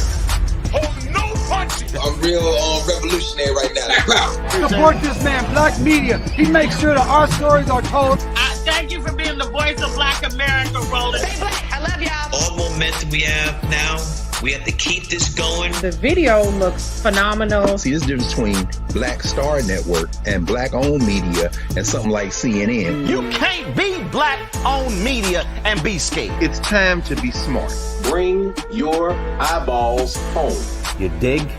Oh, no punching! I'm real revolutionary right now. Support this man, Black Media. He makes sure that our stories are told. Thank you for being the voice of Black America, Roland. Stay black. I love y'all. All momentum we have now, we have to keep this going. The video looks phenomenal. See, this difference between Black Star Network and black-owned media and something like CNN. You can't be black-owned media and be scared. It's time to be smart. Bring your eyeballs home. You dig?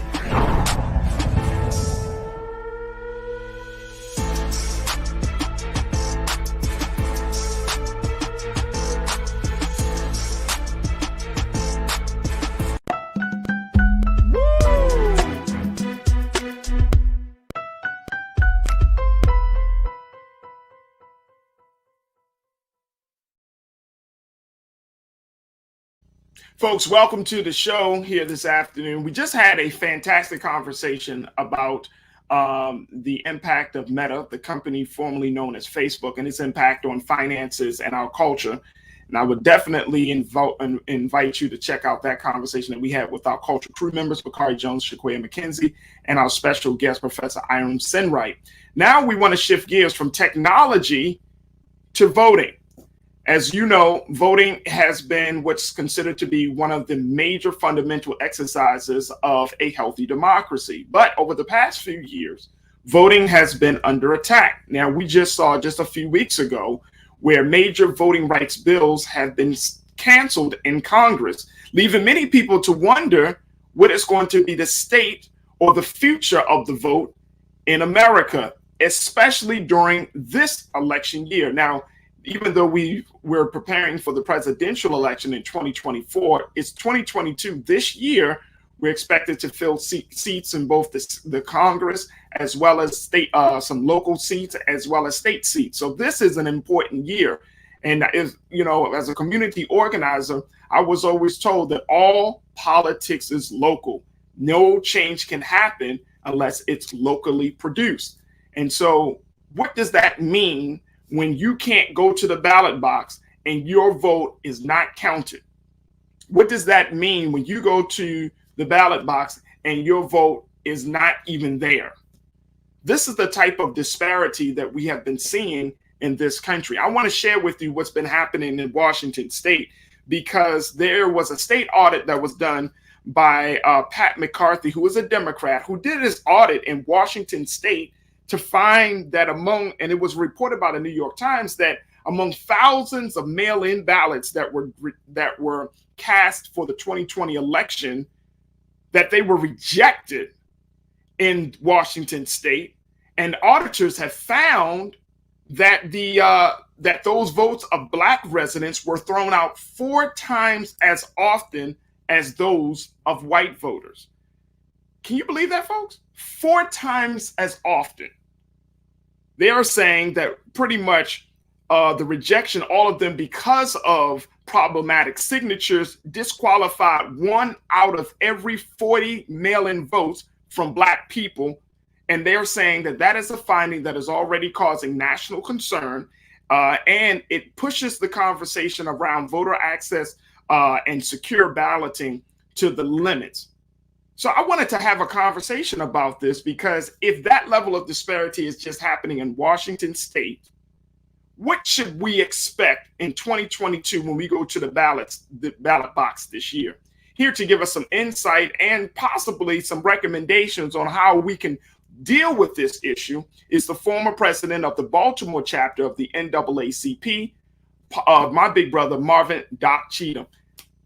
Folks, welcome to the show here this afternoon. We just had a fantastic conversation about the impact of Meta, the company formerly known as Facebook, and its impact on finances and our culture. And I would definitely invite you to check out that conversation that we had with our culture crew members, Bakari Jones, Shaquia McKenzie, and our special guest, Professor Iram Senwright. Now we want to shift gears from technology to voting. As you know, voting has been what's considered to be one of the major fundamental exercises of a healthy democracy. But over the past few years, voting has been under attack. Now, we just saw just a few weeks ago where major voting rights bills have been canceled in Congress, leaving many people to wonder what is going to be the state or the future of the vote in America, especially during this election year. Now, even though we're preparing for the presidential election in 2024, it's 2022 this year. We're expected to fill seats in both the Congress as well as state, some local seats as well as state seats. So this is an important year. And as as a community organizer, I was always told that all politics is local. No change can happen unless it's locally produced. And so, what does that mean when you can't go to the ballot box and your vote is not counted? What does that mean when you go to the ballot box and your vote is not even there? This is the type of disparity that we have been seeing in this country. I want to share with you what's been happening in Washington State, because there was a state audit that was done by Pat McCarthy, who was a Democrat, who did his audit in Washington State to find that and it was reported by the New York Times, that among thousands of mail-in ballots that were cast for the 2020 election, that they were rejected in Washington State, and auditors have found that that those votes of Black residents were thrown out 4 times as often as those of white voters. Can you believe that, folks? 4 times as often. They are saying that pretty much the rejection, all of them, because of problematic signatures, disqualified 1 out of every 40 mail-in votes from Black people. And they're saying that that is a finding that is already causing national concern, and it pushes the conversation around voter access and secure balloting to the limits. So I wanted to have a conversation about this, because if that level of disparity is just happening in Washington State, what should we expect in 2022 when we go to the ballot box this year? Here to give us some insight and possibly some recommendations on how we can deal with this issue is the former president of the Baltimore chapter of the NAACP, my big brother, Marvin Doc Cheatham.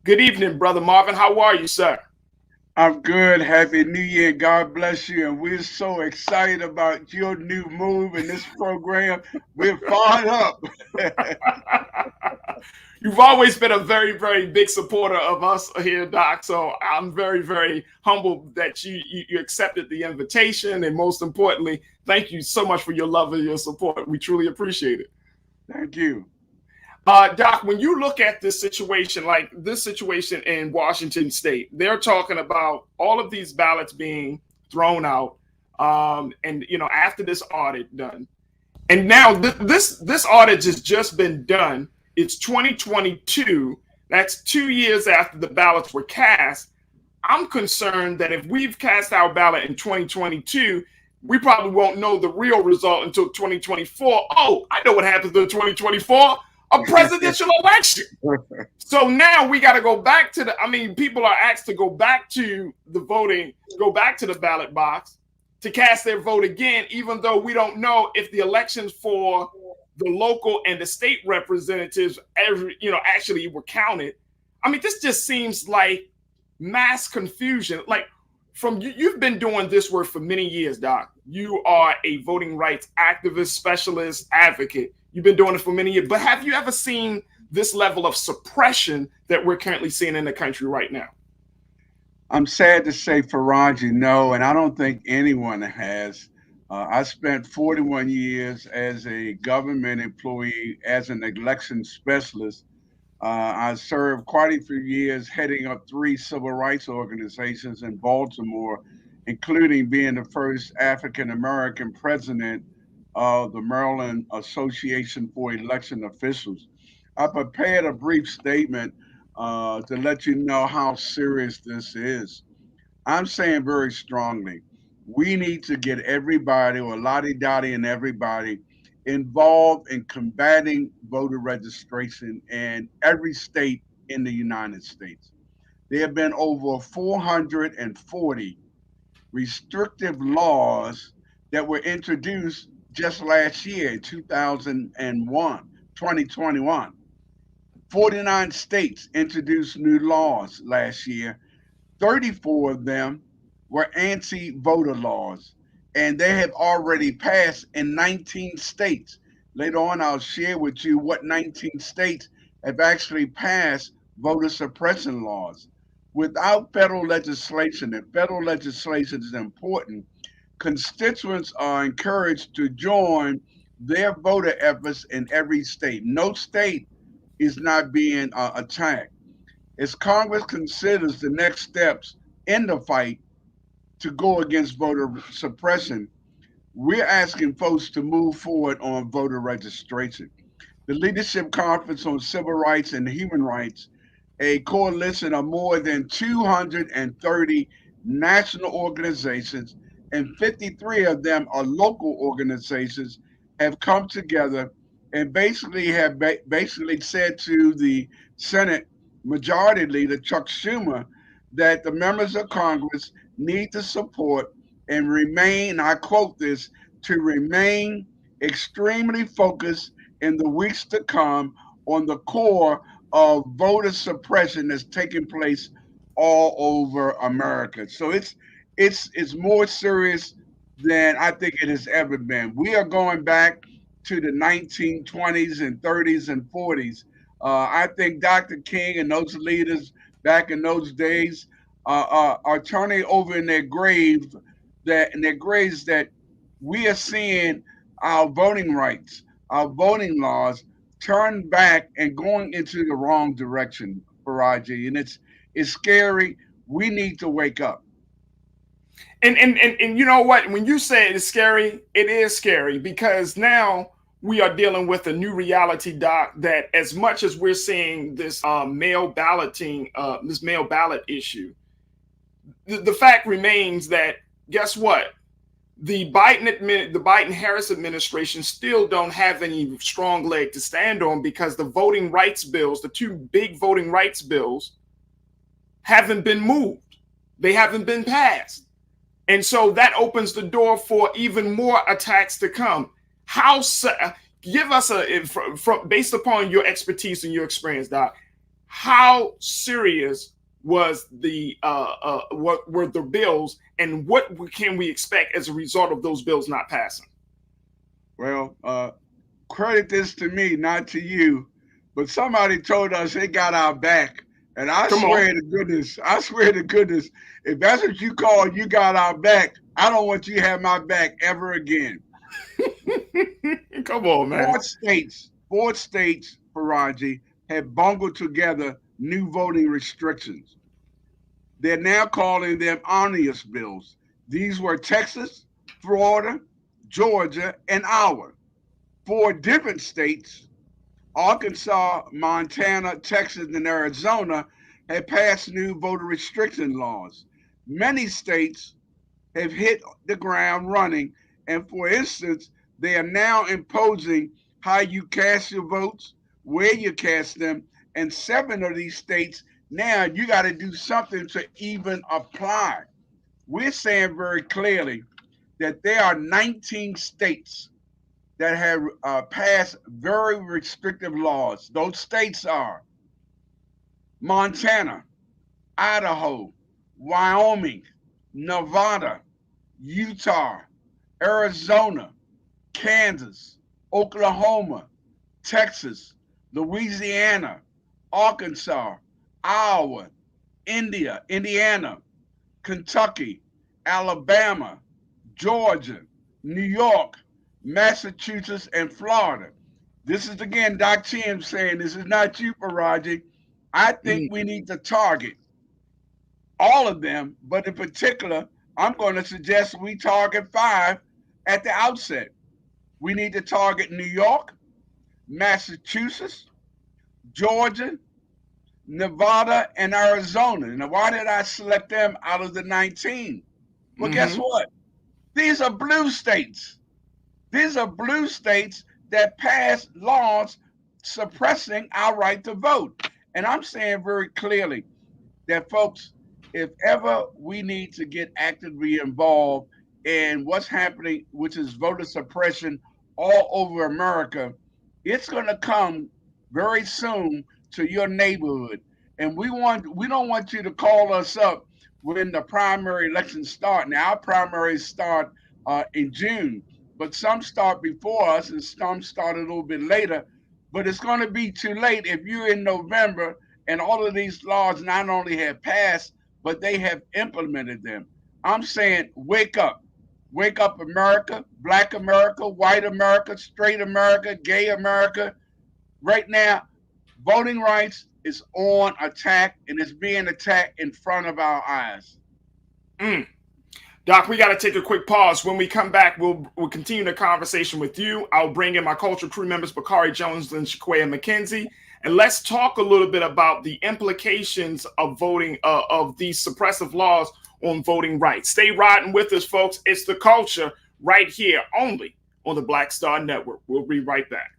Good evening, Brother Marvin. How are you, sir? I'm good. Happy New Year. God bless you. And we're so excited about your new move in this program. We're fired up. You've always been a very, very big supporter of us here, Doc. So I'm very, very humbled that you accepted the invitation. And most importantly, thank you so much for your love and your support. We truly appreciate it. Thank you. Doc, when you look at this situation, like this situation in Washington State, they're talking about all of these ballots being thrown out. And, after this audit done, and now this audit has just been done. It's 2022. That's 2 years after the ballots were cast. I'm concerned that if we've cast our ballot in 2022, we probably won't know the real result until 2024. Oh, I know what happens in 2024. A presidential election. So now we got to go back to people are asked to go back to the voting, go back to the ballot box to cast their vote again, even though we don't know if the elections for the local and the state representatives actually were counted. This just seems like mass confusion. Like, from you've been doing this work for many years, Doc. You are a voting rights activist, specialist, advocate. You've been doing it for many years. But have you ever seen this level of suppression that we're currently seeing in the country right now? I'm sad to say, Farajii, no, and I don't think anyone has. I spent 41 years as a government employee, as an election specialist. I served quite a few years heading up 3 civil rights organizations in Baltimore, including being the first African-American president of the Maryland Association for Election Officials. I prepared a brief statement to let you know how serious this is. I'm saying very strongly, we need to get everybody, or Lottie Dottie and everybody, involved in combating voter registration in every state in the United States. There have been over 440 restrictive laws that were introduced just last year, 2021. 49 states introduced new laws last year. 34 of them were anti-voter laws, and they have already passed in 19 states. Later on, I'll share with you what 19 states have actually passed voter suppression laws. Without federal legislation, and federal legislation is important, constituents are encouraged to join their voter efforts in every state. No state is not being attacked. As Congress considers the next steps in the fight to go against voter suppression, we're asking folks to move forward on voter registration. The Leadership Conference on Civil Rights and Human Rights, a coalition of more than 230 national organizations, and 53 of them are local organizations, have come together and basically have basically said to the Senate Majority Leader Chuck Schumer that the members of Congress need to support and remain, I quote this, to remain extremely focused in the weeks to come on the core of voter suppression that's taking place all over America. So it's more serious than I think it has ever been. We are going back to the 1920s and 30s and 40s. I think Dr. King and those leaders back in those days are turning over in their graves that we are seeing our voting rights, our voting laws turned back and going into the wrong direction, Farajii. And it's scary. We need to wake up. And you know what? When you say it's scary, it is scary because now we are dealing with a new reality, Doc, that as much as we're seeing this mail balloting, this mail ballot issue, the fact remains that guess what? The Biden-Harris administration still don't have any strong leg to stand on because the voting rights bills, the two big voting rights bills, haven't been moved. They haven't been passed. And so that opens the door for even more attacks to come. Give us based upon your expertise and your experience, Doc, how serious was what were the bills and what can we expect as a result of those bills not passing? Well, credit this to me, not to you, but somebody told us they got our back. And I swear to goodness, if that's what you call you got our back, I don't want you to have my back ever again. Come on, man. Four states, Farajii, have bungled together new voting restrictions. They're now calling them omnibus bills. These were Texas, Florida, Georgia, and Iowa. 4 different states, Arkansas, Montana, Texas, and Arizona, have passed new voter restriction laws. Many states have hit the ground running, and for instance, they are now imposing how you cast your votes, where you cast them, and 7 of these states now you got to do something to even apply. We're saying very clearly that there are 19 states that have passed very restrictive laws. Those states are Montana, Idaho, Wyoming, Nevada, Utah, Arizona, Kansas, Oklahoma, Texas, Louisiana, Arkansas, Iowa, Indiana, Kentucky, Alabama, Georgia, New York, Massachusetts, and Florida. This is again Doc Tim saying this is not you, Farajii. I think we need to target all of them, but in particular, I'm going to suggest we target 5 at the outset. We need to target New York, Massachusetts, Georgia, Nevada, and Arizona. Now, why did I select them out of the 19? Well, guess what? These are blue states. These are blue states that pass laws suppressing our right to vote. And I'm saying very clearly that, folks, if ever we need to get actively involved in what's happening, which is voter suppression all over America, it's going to come very soon to your neighborhood. And we don't want you to call us up when the primary elections start. Now, our primaries start in June, but some start before us and some start a little bit later. But it's going to be too late if you're in November and all of these laws not only have passed, but they have implemented them. I'm saying, wake up. Wake up America, Black America, white America, straight America, gay America. Right now, voting rights is on attack, and it's being attacked in front of our eyes. Doc, we got to take a quick pause. When we come back, we'll continue the conversation with you. I'll bring in my culture crew members, Bakari Jones and Shaquaya McKenzie, and let's talk a little bit about the implications of voting, of these suppressive laws on voting rights. Stay riding with us, folks. It's the culture right here, only on the Black Star Network. We'll be right back.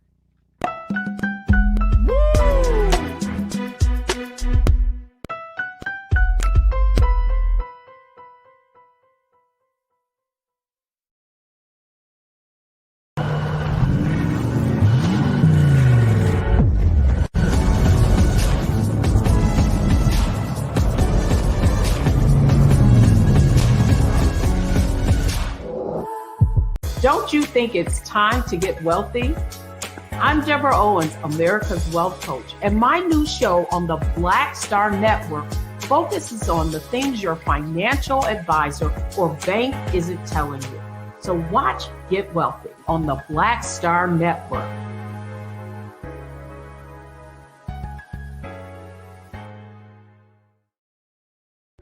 Don't you think it's time to get wealthy? I'm Deborah Owens, America's Wealth Coach, and my new show on the Black Star Network focuses on the things your financial advisor or bank isn't telling you. So watch Get Wealthy on the Black Star Network.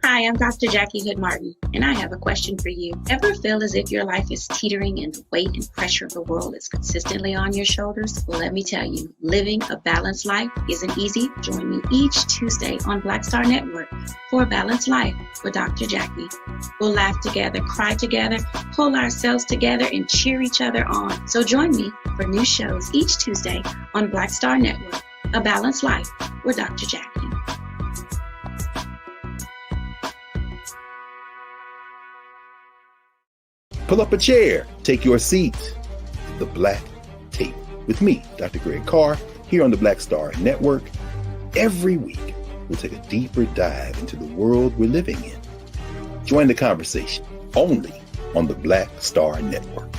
Hi, I'm Dr. Jackie Hood Martin, and I have a question for you. Ever feel as if your life is teetering and the weight and pressure of the world is consistently on your shoulders? Well, let me tell you, living a balanced life isn't easy. Join me each Tuesday on Black Star Network for a Balanced Life with Dr. Jackie. We'll laugh together, cry together, pull ourselves together, and cheer each other on. So join me for new shows each Tuesday on Black Star Network, A Balanced Life with Dr. Jackie. Pull up a chair, take your seat. The Black Tape with me, Dr. Greg Carr, here on the Black Star Network. Every week, we'll take a deeper dive into the world we're living in. Join the conversation only on the Black Star Network.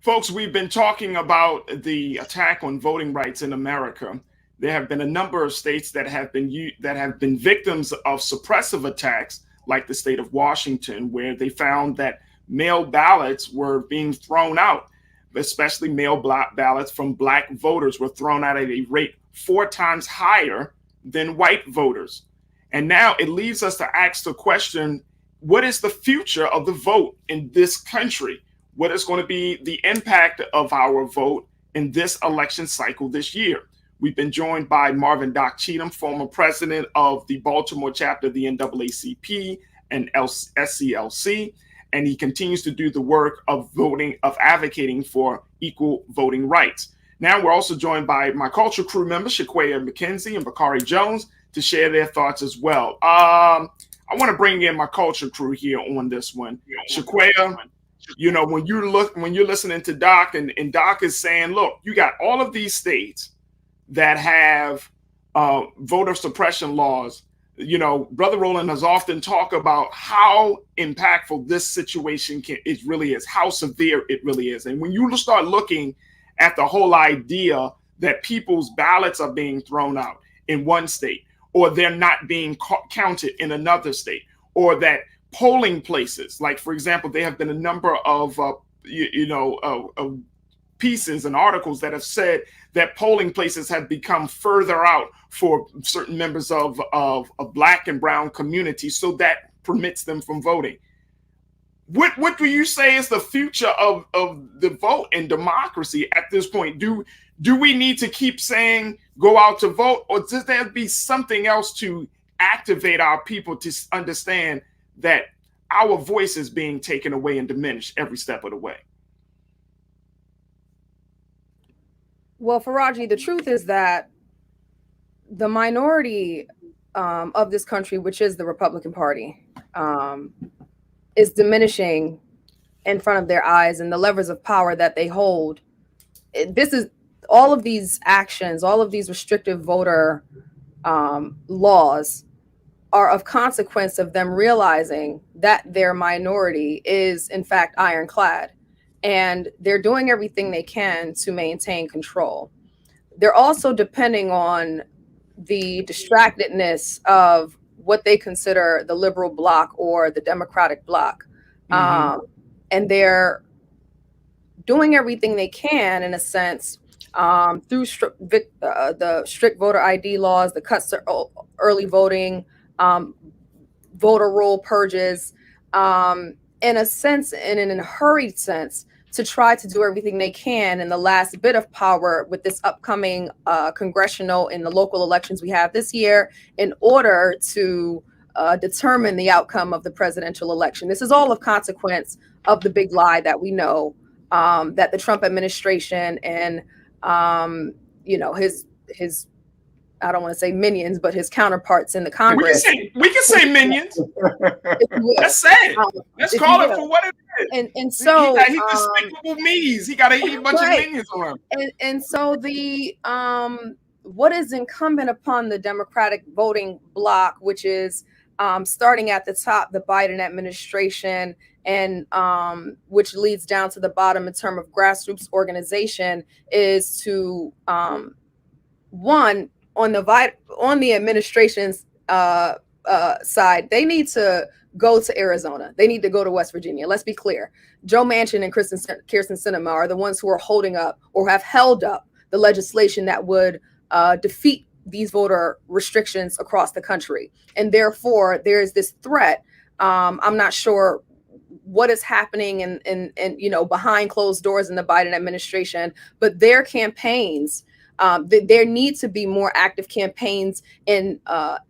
Folks, we've been talking about the attack on voting rights in America. There have been a number of states that have been victims of suppressive attacks, like the state of Washington, where they found that mail ballots were being thrown out, especially mail ballots from Black voters were thrown out at a rate 4 times higher than white voters. And now it leads us to ask the question, what is the future of the vote in this country? What is going to be the impact of our vote in this election cycle this year? We've been joined by Marvin Doc Cheatham, former president of the Baltimore chapter of the NAACP and SCLC, and he continues to do the work of advocating for equal voting rights. Now we're also joined by my culture crew members, Shaquaya McKenzie and Bakari Jones, to share their thoughts as well. I want to bring in my culture crew here on this one. Shaquaya, you know, when you're listening to Doc and Doc is saying, look, you got all of these states that have voter suppression laws. You know, Brother Roland has often talked about how impactful this situation really is, how severe it really is. And when you start looking at the whole idea that people's ballots are being thrown out in one state, or they're not being counted in another state, or that polling places, like, for example, there have been a number of, pieces and articles that have said that polling places have become further out for certain members of Black and brown communities, so that permits them from voting. What do you say is the future of the vote and democracy at this point? Do we need to keep saying go out to vote, or does there be something else to activate our people to understand that our voice is being taken away and diminished every step of the way? Well, Farajii, the truth is that the minority of this country, which is the Republican Party, is diminishing in front of their eyes, and the levers of power that they hold. This is all of these actions, all of these restrictive voter laws are of consequence of them realizing that their minority is in fact ironclad, and they're doing everything they can to maintain control. They're also depending on the distractedness of what they consider the liberal bloc or the Democratic bloc. And they're doing everything they can, in a sense, through the strict voter ID laws, the cuts to early voting, voter roll purges, in a sense, and in a hurried sense, to try to do everything they can in the last bit of power with this upcoming congressional and the local elections we have this year, in order to determine the outcome of the presidential election. This is all of consequence of the big lie that we know, that the Trump administration and his I don't want to say minions, but his counterparts in the Congress. We can say minions. Let's say it. Let's call it for what it is. And so he despicable me's. He got to eat a bunch of minions on him. And so the what is incumbent upon the Democratic voting bloc, which is starting at the top, the Biden administration, and which leads down to the bottom in terms of grassroots organization, is to one, on the administration's side, they need to go to Arizona. They need to go to West Virginia. Let's be clear. Joe Manchin and Kyrsten Sinema are the ones who are holding up or have held up the legislation that would defeat these voter restrictions across the country. And therefore, there is this threat. I'm not sure what is happening in behind closed doors in the Biden administration, but their campaigns, there need to be more active campaigns in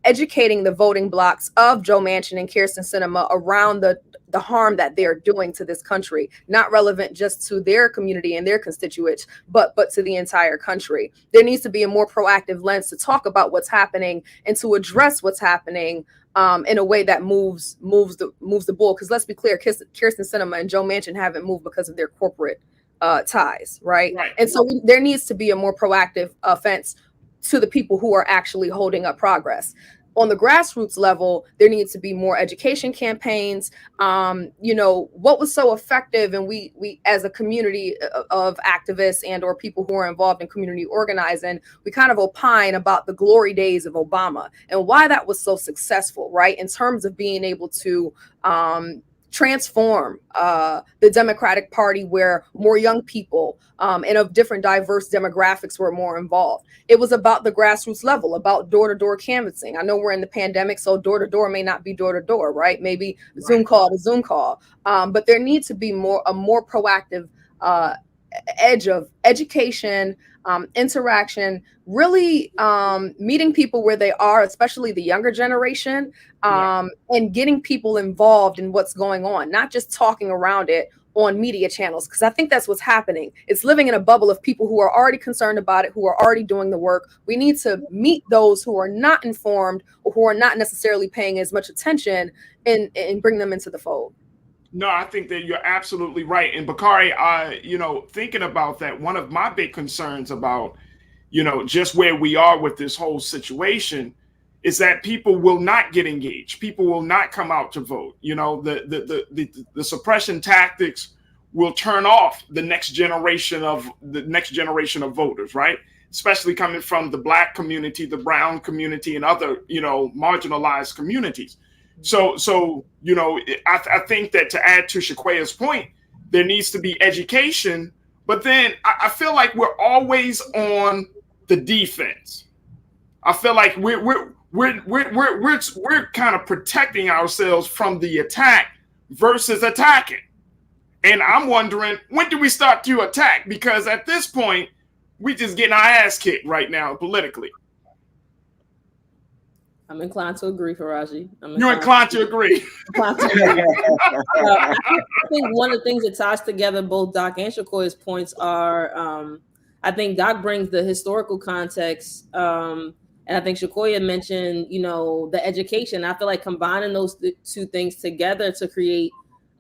educating the voting blocs of Joe Manchin and Kyrsten Sinema around the harm that they're doing to this country, not relevant just to their community and their constituents, but to the entire country. There needs to be a more proactive lens to talk about what's happening and to address what's happening in a way that moves the ball. Because let's be clear, Kyrsten Sinema and Joe Manchin haven't moved because of their corporate ties, right? And so there needs to be a more proactive offense to the people who are actually holding up progress. On the grassroots level, there needs to be more education campaigns. What was so effective, and we as a community of activists and or people who are involved in community organizing, we kind of opine about the glory days of Obama and why that was so successful, right? In terms of being able to transform the Democratic Party, where more young people and of different diverse demographics were more involved. It was about the grassroots level, about door-to-door canvassing. I know we're in the pandemic, so door-to-door may not be door-to-door, right? Maybe Zoom call to Zoom call. But there needs to be a more proactive edge of education, interaction, really meeting people where they are, especially the younger generation, and getting people involved in what's going on, not just talking around it on media channels, because I think that's what's happening. It's living in a bubble of people who are already concerned about it, who are already doing the work. We need to meet those who are not informed or who are not necessarily paying as much attention and bring them into the fold. No, I think that you're absolutely right. And Bakari, thinking about that, one of my big concerns about, just where we are with this whole situation is that people will not get engaged. People will not come out to vote. The suppression tactics will turn off the next generation of voters, right? Especially coming from the Black community, the brown community, and other, marginalized communities. So I think that, to add to Shaquaya's point, there needs to be education, but then I feel like we're always on the defense. I feel like we're kind of protecting ourselves from the attack versus attacking. And I'm wondering, when do we start to attack? Because at this point, we just getting our ass kicked right now politically. I'm inclined to agree, Farajii. You're inclined to agree. I think one of the things that ties together both Doc and Shakoya's points are, I think Doc brings the historical context, and I think Shakoya mentioned, the education. I feel like combining those two things together to create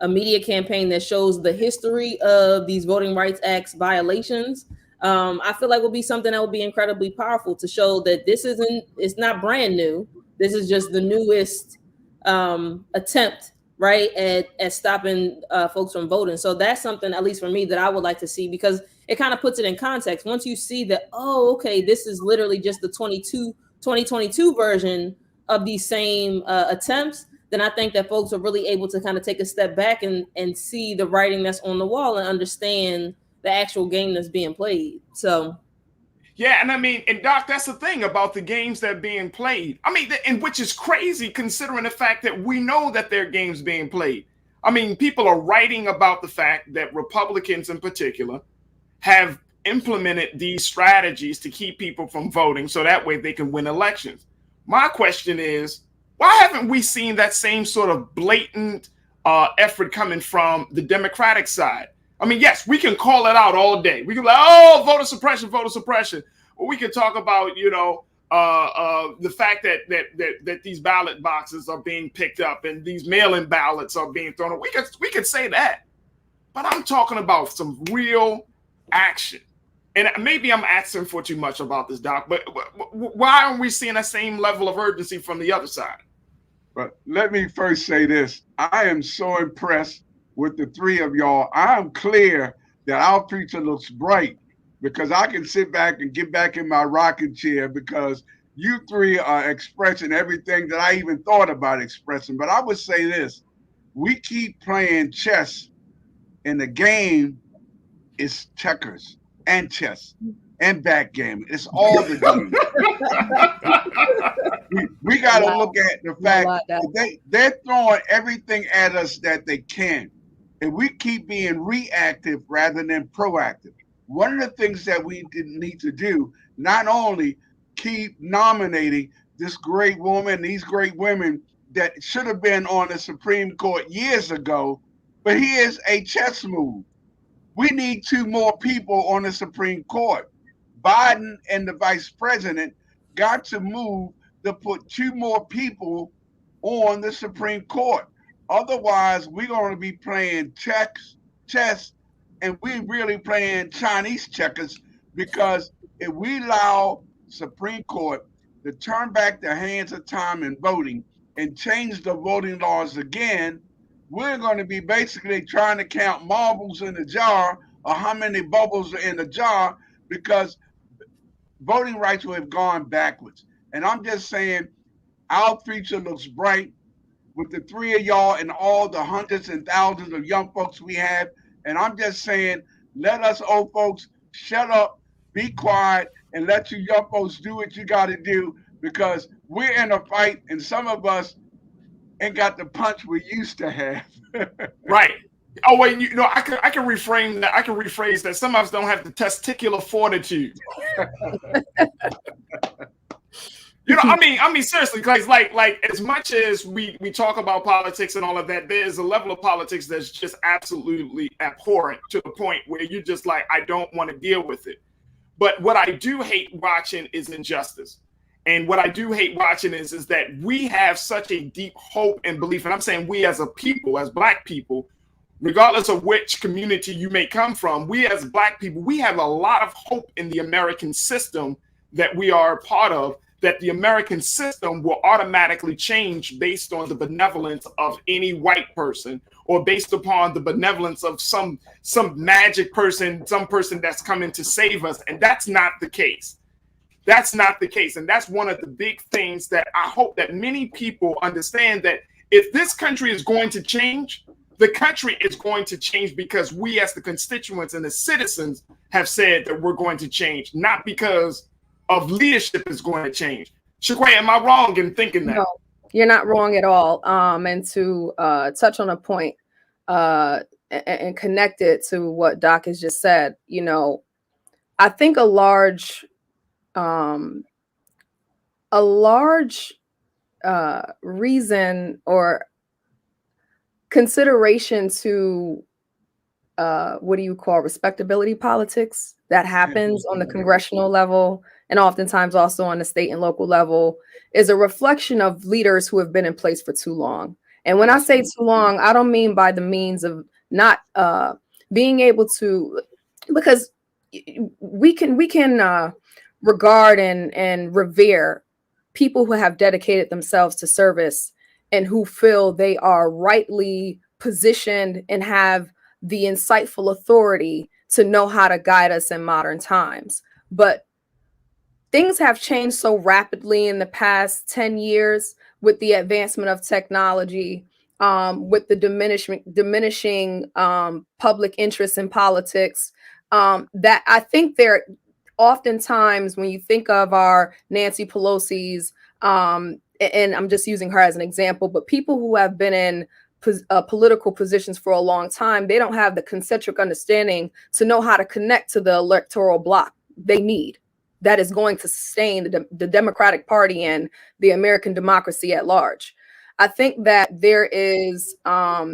a media campaign that shows the history of these Voting Rights Act violations, I feel like will be something that will be incredibly powerful to show that it's not brand new. This is just the newest attempt, right, at stopping folks from voting. So that's something, at least for me, that I would like to see, because it kind of puts it in context. Once you see that, oh, okay, this is literally just the 2022 version of these same attempts, then I think that folks are really able to kind of take a step back and see the writing that's on the wall and understand the actual game that's being played. So yeah, and I mean, and Doc, that's the thing about the games that are being played. I mean, and which is crazy considering the fact that we know that there are games being played. I mean, people are writing about the fact that Republicans in particular have implemented these strategies to keep people from voting so that way they can win elections. My question is, why haven't we seen that same sort of blatant effort coming from the Democratic side? I mean, yes, we can call it out all day. We can be like, oh, voter suppression. Or we can talk about, you know, the fact that these ballot boxes are being picked up and these mail-in ballots are being thrown. We could say that, but I'm talking about some real action. And maybe I'm asking for too much about this, Doc, but why aren't we seeing that same level of urgency from the other side? But let me first say this. I am so impressed with the three of y'all. I'm clear that our future looks bright because I can sit back and get back in my rocking chair because you three are expressing everything that I even thought about expressing. But I would say this. We keep playing chess, and the game is checkers and chess and backgammon. It's all the game. we got to look at the fact that they're throwing everything at us that they can. And we keep being reactive rather than proactive. One of the things that we need to do, not only keep nominating this great woman, these great women that should have been on the Supreme Court years ago, but here's a chess move. We need 2 more people on the Supreme Court. Biden and the vice president got to move to put 2 more people on the Supreme Court. Otherwise, we're going to be playing chess, and we're really playing Chinese checkers, because if we allow Supreme Court to turn back the hands of time in voting and change the voting laws again, we're going to be basically trying to count marbles in the jar or how many bubbles are in the jar, because voting rights will have gone backwards. And I'm just saying our future looks bright with the 3 of y'all and all the hundreds and thousands of young folks we have. And I'm just saying, let us old folks shut up, be quiet, and let you young folks do what you got to do, because we're in a fight and some of us ain't got the punch we used to have. Right. Oh, wait, you know, I can reframe that. I can rephrase that. Some of us don't have the testicular fortitude. You know, I mean, seriously, guys, like as much as we talk about politics and all of that, there's a level of politics that's just absolutely abhorrent to the point where you're just like, I don't want to deal with it. But what I do hate watching is injustice. And what I do hate watching is that we have such a deep hope and belief. And I'm saying we as a people, as Black people, regardless of which community you may come from, we as Black people, we have a lot of hope in the American system that we are a part of, that the American system will automatically change based on the benevolence of any white person, or based upon the benevolence of some magic person, some person that's coming to save us. And that's not the case. That's not the case. And that's one of the big things that I hope that many people understand, that if this country is going to change, the country is going to change because we as the constituents and the citizens have said that we're going to change, not because of leadership is going to change. Shaquay, am I wrong in thinking that? No, you're not wrong at all. And to touch on a point and connect it to what Doc has just said, you know, I think a large reason or consideration to what do you call respectability politics that happens on the congressional level, and oftentimes also on the state and local level, is a reflection of leaders who have been in place for too long. And when I say too long, I don't mean by the means of not being able to, because we can regard and revere people who have dedicated themselves to service and who feel they are rightly positioned and have the insightful authority to know how to guide us in modern times. But things have changed so rapidly in the past 10 years with the advancement of technology, with the diminishing public interest in politics, that I think there oftentimes when you think of our Nancy Pelosi's, and I'm just using her as an example, but people who have been in political positions for a long time, they don't have the concentric understanding to know how to connect to the electoral bloc they need that is going to sustain the Democratic Party and the American democracy at large. I think that there is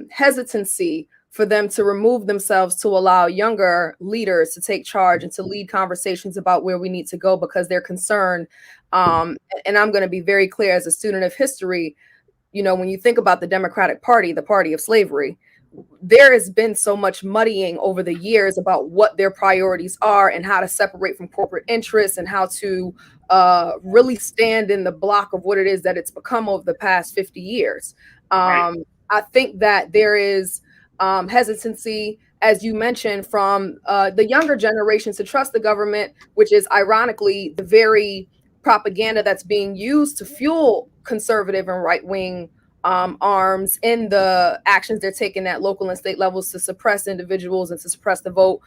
hesitancy for them to remove themselves to allow younger leaders to take charge and to lead conversations about where we need to go because they're concerned. And I'm going to be very clear as a student of history, you know, when you think about the Democratic Party, the party of slavery, there has been so much muddying over the years about what their priorities are and how to separate from corporate interests and how to really stand in the block of what it is that it's become over the past 50 years. Right. I think that there is hesitancy, as you mentioned, from the younger generation to trust the government, which is ironically the very propaganda that's being used to fuel conservative and right-wing arms in the actions they're taking at local and state levels to suppress individuals and to suppress the vote.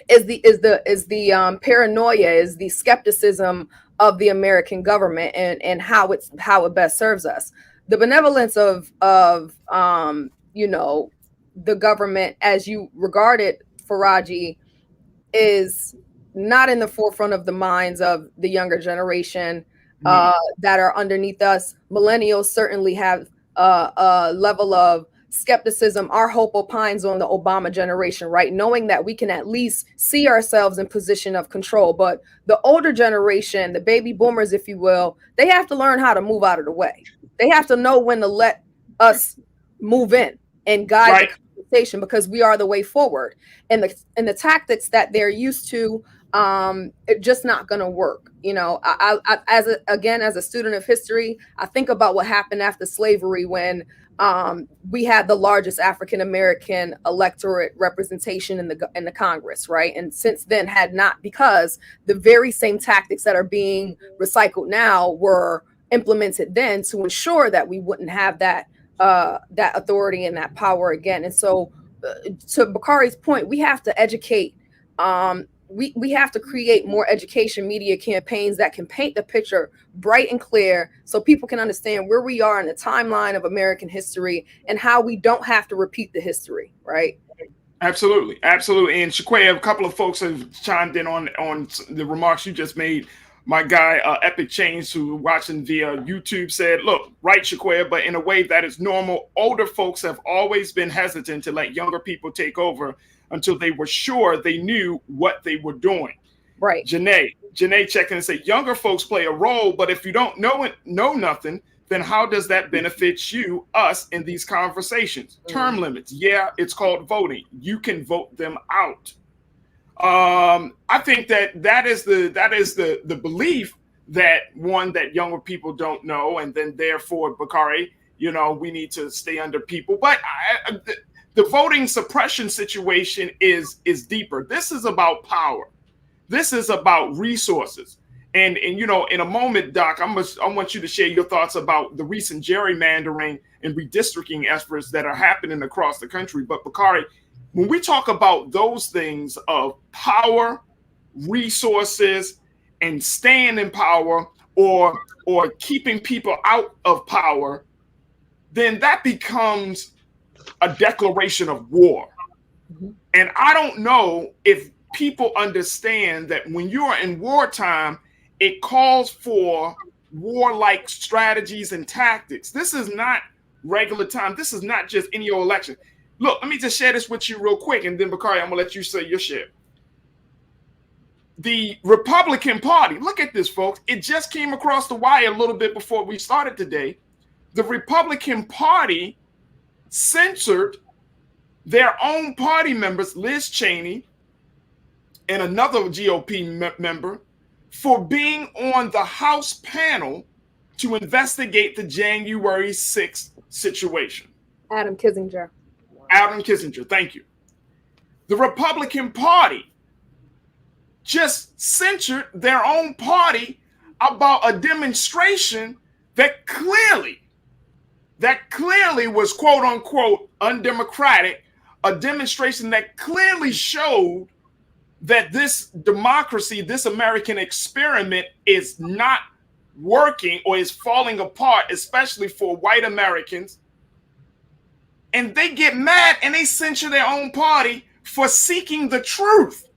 Is the paranoia, is the skepticism of the American government and how it best serves us. The benevolence of you know, the government as you regard it, Farajii, is not in the forefront of the minds of the younger generation that are underneath us. Millennials certainly have a level of skepticism. Our hope opines on the Obama generation, right? Knowing that we can at least see ourselves in position of control. But the older generation, the baby boomers, if you will, they have to learn how to move out of the way. They have to know when to let us move in and guide the conversation because we are the way forward. And the tactics that they're used to, it's just not going to work. You know, as a student of history, I think about what happened after slavery when we had the largest African-American electorate representation in the Congress, right? And since then had not, because the very same tactics that are being recycled now were implemented then to ensure that we wouldn't have that authority and that power again. And so to Bakari's point, we have to educate. We have to create more education media campaigns that can paint the picture bright and clear so people can understand where we are in the timeline of American history and how we don't have to repeat the history, right? Absolutely. Absolutely. And Shaquay, a couple of folks have chimed in on the remarks you just made. My guy, Epic Change, who watching via YouTube, said, look, right, Shaquay, but in a way that is normal. Older folks have always been hesitant to let younger people take over until they were sure they knew what they were doing. Right. Janae checking and say, younger folks play a role, but if you don't know nothing, then how does that benefit us in these conversations? Term limits. Yeah, it's called voting. You can vote them out. I think that is the belief that younger people don't know, and then therefore, Bakari, you know, we need to stay under people. But the voting suppression situation is deeper. This is about power. This is about resources. And you know, in a moment, Doc, I want you to share your thoughts about the recent gerrymandering and redistricting efforts that are happening across the country. But Bakari, when we talk about those things of power, resources, and staying in power or keeping people out of power, then that becomes a declaration of war. Mm-hmm. And I don't know if people understand that when you are in wartime, it calls for warlike strategies and tactics. This is not regular time. This is not just any old election. Look, let me just share this with you real quick, and then, Bakari, I'm going to let you say your share. The Republican Party, look at this, folks. It just came across the wire a little bit before we started today. The Republican Party censored their own party members, Liz Cheney and another GOP member, for being on the House panel to investigate the January 6th situation? Adam Kinzinger. Adam Kinzinger, thank you. The Republican Party just censured their own party about a demonstration that clearly was quote unquote undemocratic, a demonstration that clearly showed that this democracy, this American experiment is not working or is falling apart, especially for white Americans. And they get mad and they censure their own party for seeking the truth.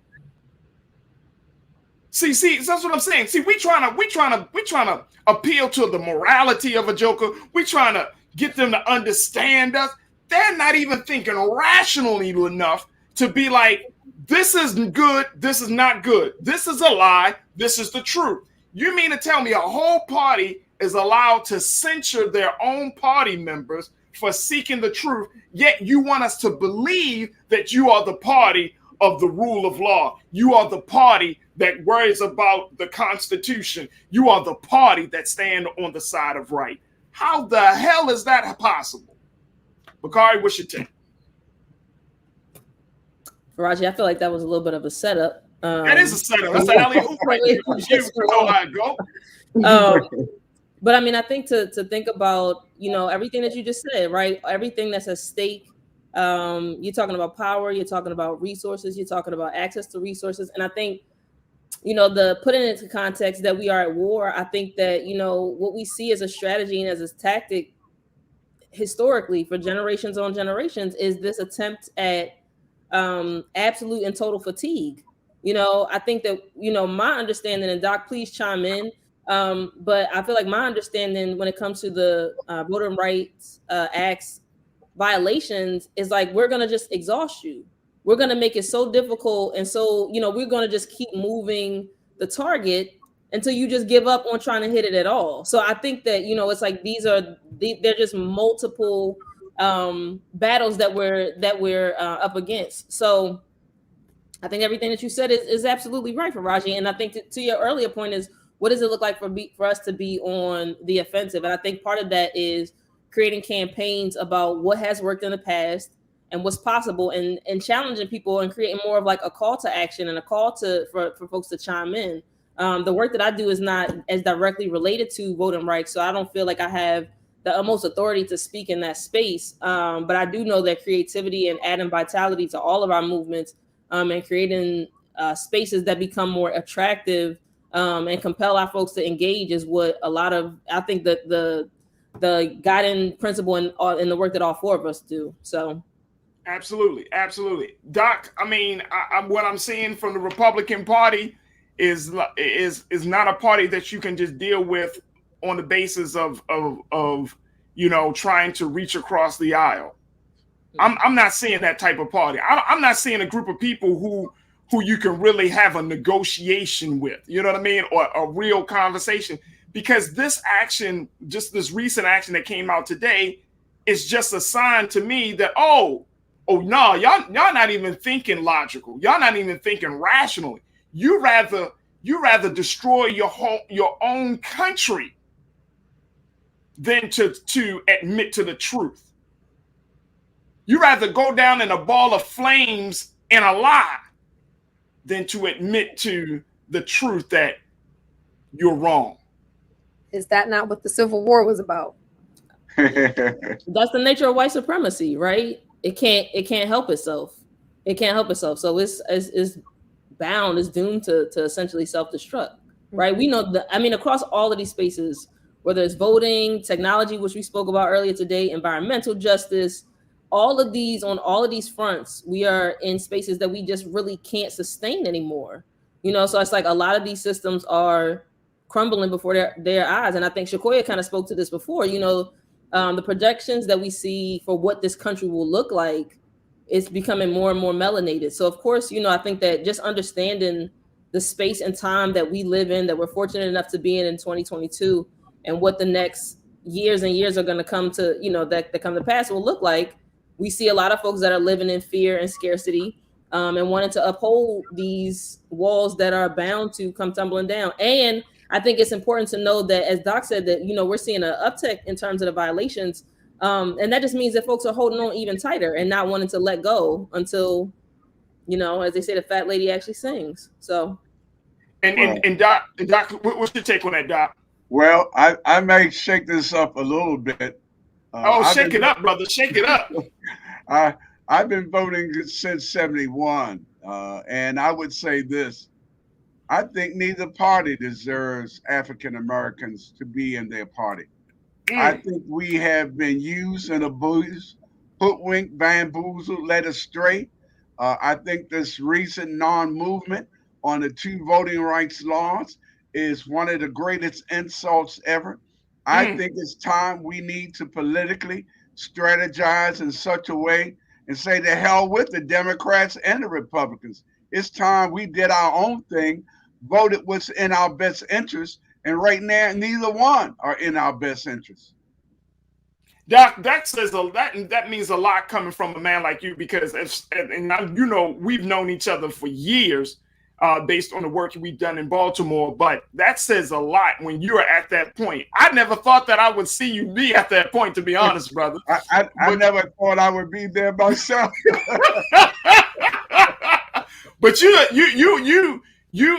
See, that's what I'm saying. See, we trying to appeal to the morality of a joker. We trying to get them to understand us. They're not even thinking rationally enough to be like, this is good, this is not good. This is a lie, this is the truth. You mean to tell me a whole party is allowed to censure their own party members for seeking the truth, yet you want us to believe that you are the party of the rule of law. You are the party that worries about the Constitution. You are the party that stand on the side of right. How the hell is that possible? Bakari, what's your take? Farajii, I feel like that was a little bit of a setup. That is a setup. That's an alley-oop right there. You know how it go. But I mean, I think to think about, everything that you just said, right? Everything that's at stake. You're talking about power. You're talking about resources. You're talking about access to resources. And I think, the putting it into context that we are at war, I think that, what we see as a strategy and as a tactic historically for generations on generations is this attempt at absolute and total fatigue. I think that, my understanding, and Doc, please chime in. But I feel like my understanding when it comes to the Voting Rights Act's violations is like, we're going to just exhaust you. We're going to make it so difficult. And so, we're going to just keep moving the target until you just give up on trying to hit it at all. So I think that, it's like they're just multiple battles that we're up against. So I think everything that you said is absolutely right, Farajii. And I think to your earlier point is, what does it look like for us to be on the offensive? And I think part of that is creating campaigns about what has worked in the past and what's possible, and challenging people and creating more of like a call to action and a call for folks to chime in. The work that I do is not as directly related to voting rights, so I don't feel like I have the utmost authority to speak in that space. But I do know that creativity and adding vitality to all of our movements and creating spaces that become more attractive and compel our folks to engage is what I think that the guiding principle in the work that all four of us do. So. Absolutely. Doc, I mean, what I'm seeing from the Republican Party is not a party that you can just deal with on the basis of trying to reach across the aisle. I'm not seeing that type of party. I'm not seeing a group of people who you can really have a negotiation with, you know what I mean? Or a real conversation, because this action, just this recent action that came out today, is just a sign to me that, oh no, y'all not even thinking logical. Y'all not even thinking rationally. You rather destroy your own country than to admit to the truth. You rather go down in a ball of flames in a lie than to admit to the truth that you're wrong. Is that not what the Civil War was about? That's the nature of white supremacy, right? It can't help itself. It can't help itself. So it's doomed to essentially self-destruct, right? We know that, I mean, across all of these spaces, whether it's voting, technology, which we spoke about earlier today, environmental justice, on all of these fronts, we are in spaces that we just really can't sustain anymore. So it's like a lot of these systems are crumbling before their eyes. And I think Shakoya kind of spoke to this before, the projections that we see for what this country will look like is becoming more and more melanated. So of course, I think that just understanding the space and time that we live in, that we're fortunate enough to be in 2022, and what the next years and years are going to come to, that come to pass will look like. We see a lot of folks that are living in fear and scarcity. and wanted to uphold these walls that are bound to come tumbling down. And I think it's important to know that, as Doc said, that we're seeing an uptick in terms of the violations, and that just means that folks are holding on even tighter and not wanting to let go until, as they say, the fat lady actually sings. So, and Doc, what's your take on that, Doc? Well, I may shake this up a little bit. Shake it up, brother. Shake it up. I've been voting since 71, and I would say this. I think neither party deserves African Americans to be in their party. I think we have been used and abused, hoodwinked, bamboozled, led astray. I think this recent non-movement on the 2 voting rights laws is one of the greatest insults ever. I think it's time we need to politically strategize in such a way and say to hell with the Democrats and the Republicans. It's time we did our own thing, voted what's in our best interest, and right now neither one are in our best interest. Doc, that means a lot coming from a man like you, because we've known each other for years, based on the work we've done in Baltimore. But that says a lot when you're at that point. I never thought that I would see you be at that point, to be honest, brother. I never thought I would be there myself. But you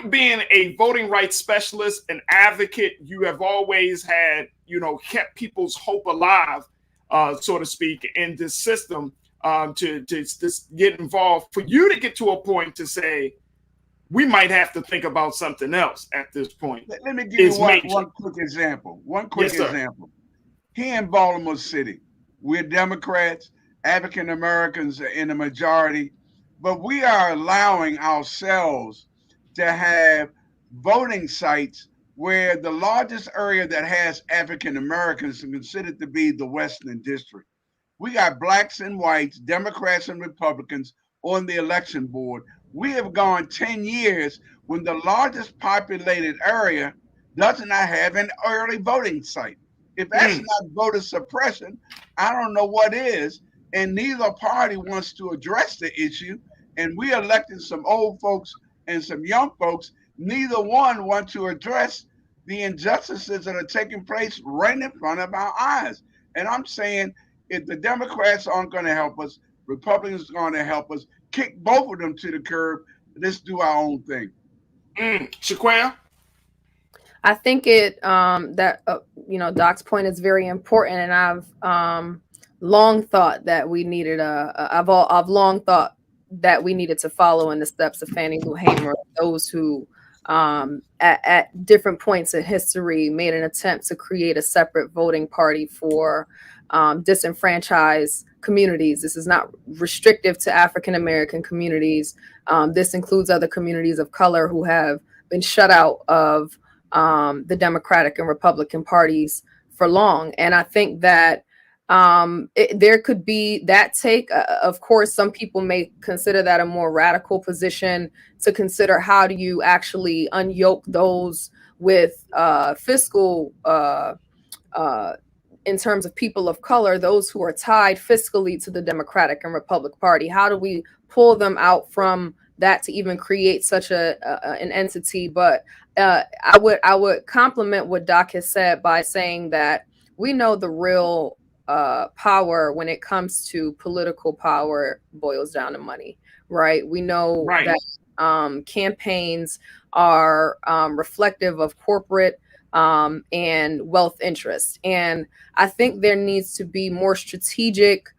being a voting rights specialist, an advocate, you have always had, kept people's hope alive, so to speak, in this system, to get involved. For you to get to a point to say, we might have to think about something else at this point. Let me give you one quick example. Example. Here in Baltimore City, we're Democrats, African Americans are in the majority, but we are allowing ourselves to have voting sites where the largest area that has African Americans is considered to be the Western District. We got blacks and whites, Democrats and Republicans on the election board. We have gone 10 years when the largest populated area does not have an early voting site. If that's not voter suppression, I don't know what is. And neither party wants to address the issue. And we elected some old folks and some young folks. Neither one want to address the injustices that are taking place right in front of our eyes. And I'm saying, if the Democrats aren't going to help us, Republicans are going to help us, kick both of them to the curb. Let's do our own thing. Shaquaya? I think Doc's point is very important, and I've long thought that we needed I've long thought that we needed to follow in the steps of Fannie Lou Hamer, those who at different points in history made an attempt to create a separate voting party for disenfranchised communities. This is not restrictive to African American communities. This includes other communities of color who have been shut out of the Democratic and Republican parties for long. And I think that there could be that take. Of course, some people may consider that a more radical position, to consider how do you actually unyoke those with fiscal in terms of people of color, those who are tied fiscally to the Democratic and Republican Party. How do we pull them out from that to even create such an entity? But I would compliment what Doc has said by saying that we know the real power when it comes to political power boils down to money, right? We know that campaigns are reflective of corporate and wealth interests. And I think there needs to be more strategic.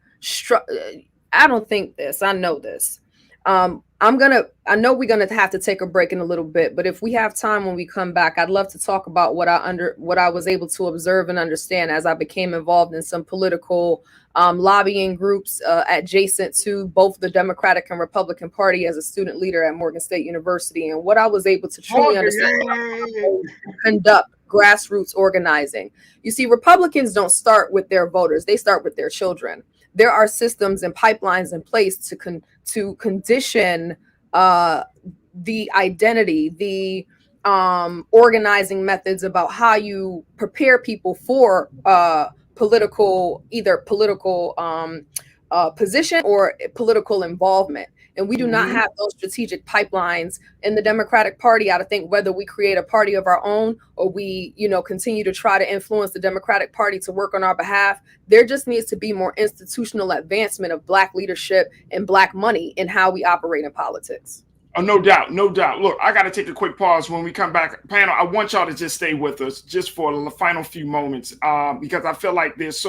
I don't think this, I know this. I know we're gonna have to take a break in a little bit, but if we have time when we come back, I'd love to talk about what I was able to observe and understand as I became involved in some political lobbying groups adjacent to both the Democratic and Republican Party as a student leader at Morgan State University, and what I was able to truly understand conduct grassroots organizing. You see, Republicans don't start with their voters, they start with their children. There are systems and pipelines in place to condition the identity, the organizing methods about how you prepare people for political position or political involvement. And we do not have those strategic pipelines in the Democratic Party. I think whether we create a party of our own or we, continue to try to influence the Democratic Party to work on our behalf, there just needs to be more institutional advancement of Black leadership and Black money in how we operate in politics. Oh, no doubt, no doubt. Look, I got to take a quick pause when we come back. Panel, I want y'all to just stay with us just for the final few moments because I feel like there's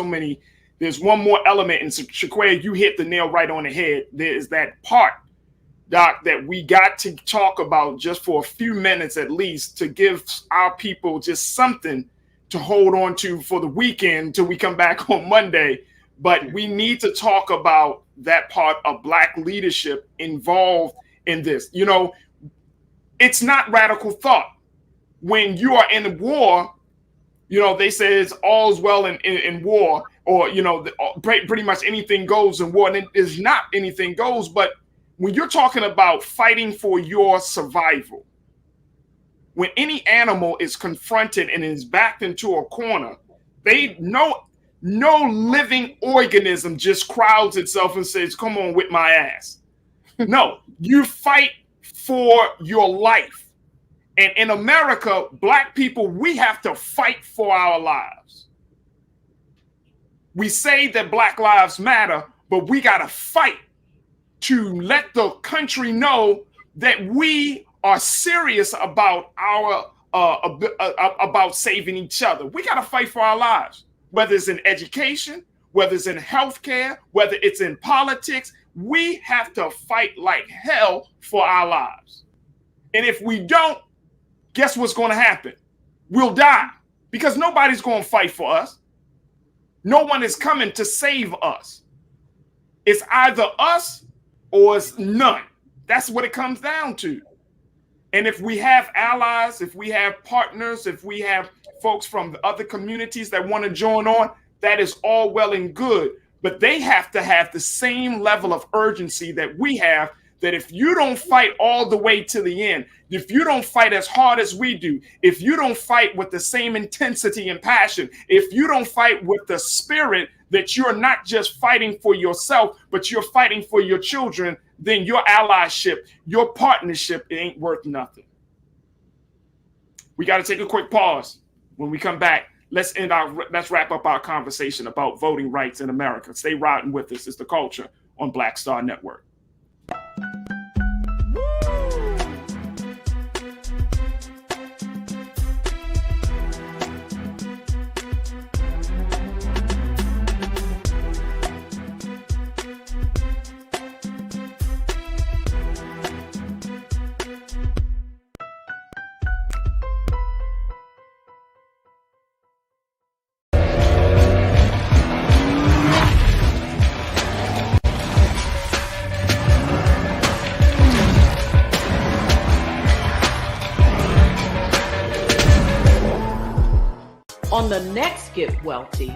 one more element, and Shaquaya, you hit the nail right on the head. There's that part, Doc, that we got to talk about just for a few minutes at least to give our people just something to hold on to for the weekend till we come back on Monday. But we need to talk about that part of Black leadership involved in this. It's not radical thought. When you are in a war, they say it's all's well in war, or, pretty much anything goes in war. And it is not anything goes. But when you're talking about fighting for your survival, when any animal is confronted and is backed into a corner, no living organism just crowds itself and says, come on with my ass. No, you fight for your life. And in America, Black people, we have to fight for our lives. We say that Black lives matter, but we got to fight to let the country know that we are serious about about saving each other. We got to fight for our lives, whether it's in education, whether it's in healthcare, whether it's in politics. We have to fight like hell for our lives. And if we don't, guess what's going to happen? We'll die because nobody's going to fight for us. No one is coming to save us. It's either us or it's none. That's what it comes down to. And if we have allies, if we have partners, if we have folks from the other communities that want to join on, that is all well and good. But they have to have the same level of urgency that we have, that if you don't fight all the way to the end, if you don't fight as hard as we do, if you don't fight with the same intensity and passion, if you don't fight with the spirit that you're not just fighting for yourself, but you're fighting for your children, then your allyship, your partnership, it ain't worth nothing. We got to take a quick pause. When we come back, let's wrap up our conversation about voting rights in America. Stay riding with us. It's The Culture on Black Star Network. On the next Get Wealthy,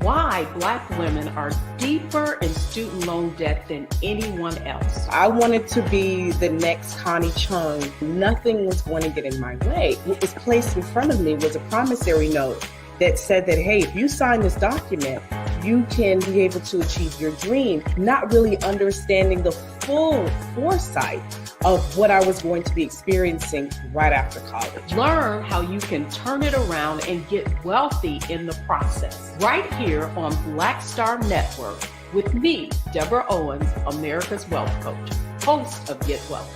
why Black women are deeper in student loan debt than anyone else. I wanted to be the next Connie Chung. Nothing was going to get in my way. What was placed in front of me was a promissory note that said that, hey, if you sign this document, you can be able to achieve your dream, not really understanding the full foresight of what I was going to be experiencing right after college. Learn how you can turn it around and get wealthy in the process. Right here on Black Star Network with me, Deborah Owens, America's Wealth Coach, host of Get Wealthy.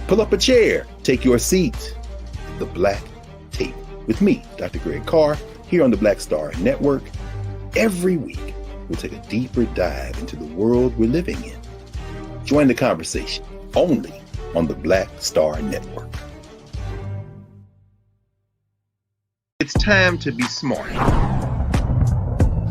Pull up a chair, take your seat. The Black Tape with me, Dr. Greg Carr, here on the Black Star Network. Every week, we'll take a deeper dive into the world we're living in. Join the conversation only on the Black Star Network. It's time to be smart.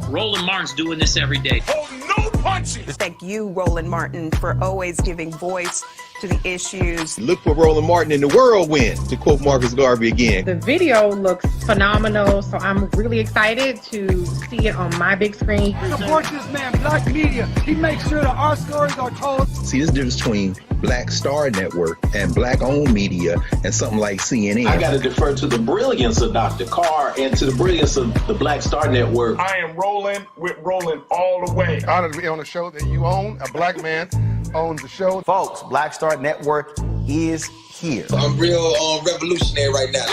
Roland Martin's doing this every day. Oh, no punching! Thank you, Roland Martin, for always giving voice to the issues. Look for Roland Martin in the whirlwind, to quote Marcus Garvey again. The video looks phenomenal, so I'm really excited to see it on my big screen. Support this man, Black Media. He makes sure that our stories are told. See, there's a difference between Black Star Network and Black-owned media and something like CNN. I got to defer to the brilliance of Dr. Carr and to the brilliance of the Black Star Network. I am rolling with Roland all the way. Honored to be on a show that you own. A black man owns the show. Folks, Black Star Network is here. I'm real revolutionary right now.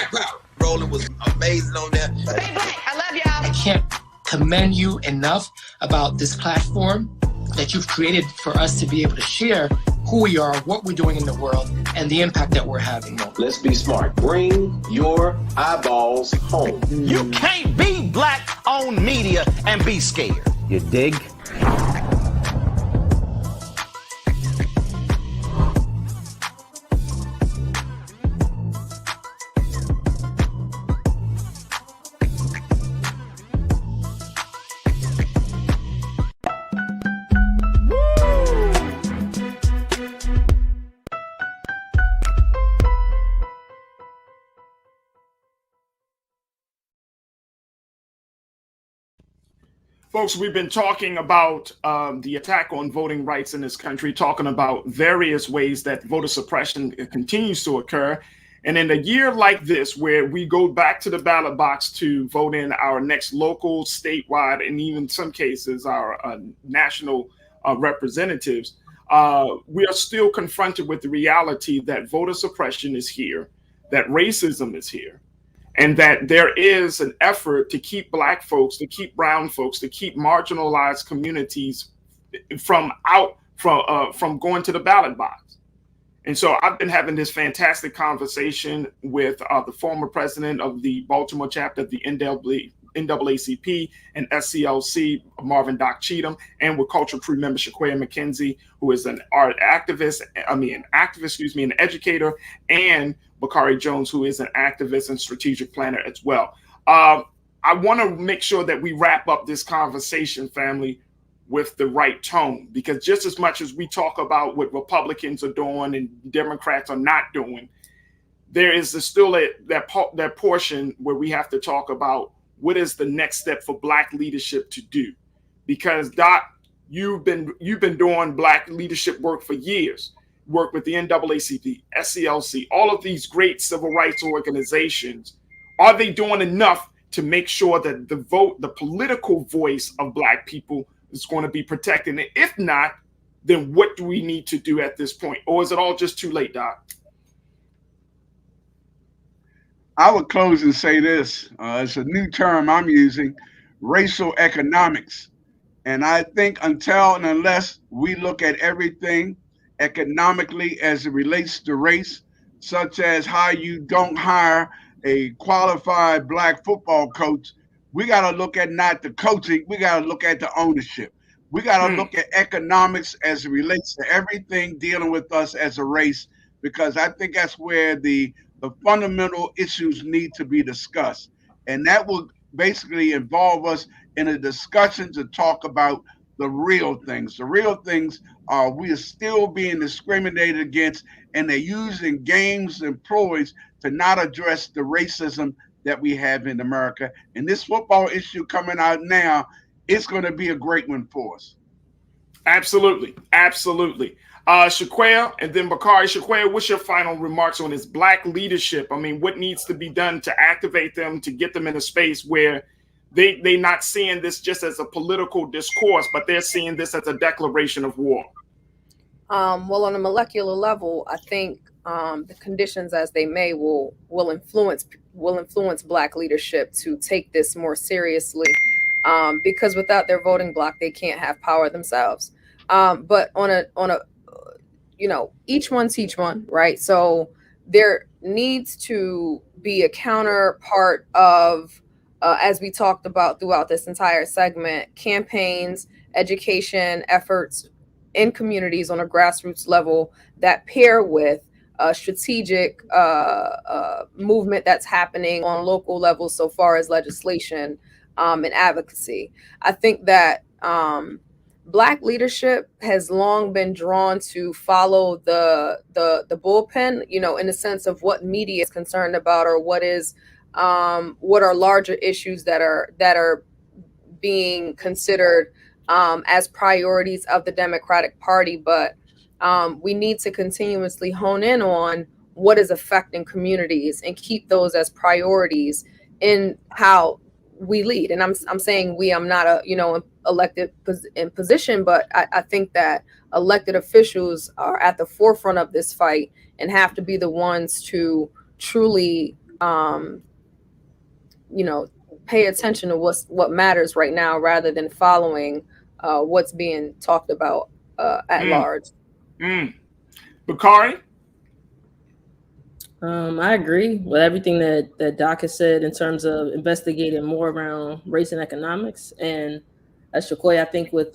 Roland was amazing on that. Stay black. I love y'all. I can't commend you enough about this platform that you've created for us to be able to share who we are, what we're doing in the world, and the impact that we're having. Let's be smart. Bring your eyeballs home. You can't be Black-owned media and be scared. You dig? Folks, we've been talking about the attack on voting rights in this country, talking about various ways that voter suppression continues to occur. And in a year like this, where we go back to the ballot box to vote in our next local, statewide, and even in some cases our national representatives, we are still confronted with the reality that voter suppression is here, that racism is here, and that there is an effort to keep Black folks, to keep brown folks, to keep marginalized communities from going to the ballot box. And so I've been having this fantastic conversation with the former president of the Baltimore chapter of the NAACP and SCLC, Marvin Doc Cheatham, and with Culture Crew member Shaquaya McKenzie, who is an educator, and Bakari Jones, who is an activist and strategic planner as well. I want to make sure that we wrap up this conversation, family, with the right tone, because just as much as we talk about what Republicans are doing and Democrats are not doing, there is still that portion where we have to talk about what is the next step for Black leadership to do. Because Doc, you've been doing Black leadership work for years. Work with the NAACP, SCLC, all of these great civil rights organizations. Are they doing enough to make sure that the political voice of Black people is going to be protected? And if not, then what do we need to do at this point? Or is it all just too late, Doc? I would close and say this. It's a new term I'm using, racial economics. And I think until and unless we look at everything economically as it relates to race, such as how you don't hire a qualified Black football coach, we got to look at not the coaching, we got to look at the ownership. We got to look at economics as it relates to everything dealing with us as a race, because I think that's where the fundamental issues need to be discussed. And that will basically involve us in a discussion to talk about the real things. The real things are we are still being discriminated against, and they're using games and ploys to not address the racism that we have in America. And this football issue coming out now, it's going to be a great one for us. Absolutely. Absolutely. Shaquaya and then Bakari. Shaquaya, what's your final remarks on this Black leadership? I mean, what needs to be done to activate them, to get them in a space where they're not seeing this just as a political discourse, but they're seeing this as a declaration of war? Well, on a molecular level, I think the conditions as they may will influence Black leadership to take this more seriously, because without their voting bloc, they can't have power themselves. But on a each one teach one, right? So there needs to be a counterpart of, as we talked about throughout this entire segment, campaigns, education efforts in communities on a grassroots level that pair with a strategic movement that's happening on local levels so far as legislation and advocacy. I think that Black leadership has long been drawn to follow the bullpen, you know, in the sense of what media is concerned about, or what are larger issues that are being considered as priorities of the Democratic Party. But we need to continuously hone in on what is affecting communities and keep those as priorities in how we lead. And I'm saying we, I'm not a, you know, elected in position, but I think that elected officials are at the forefront of this fight and have to be the ones to truly, you know, pay attention to what matters right now, rather than following what's being talked about at large. Bakari? I agree with everything that Doc has said in terms of investigating more around race and economics. And as Shakoy, I think with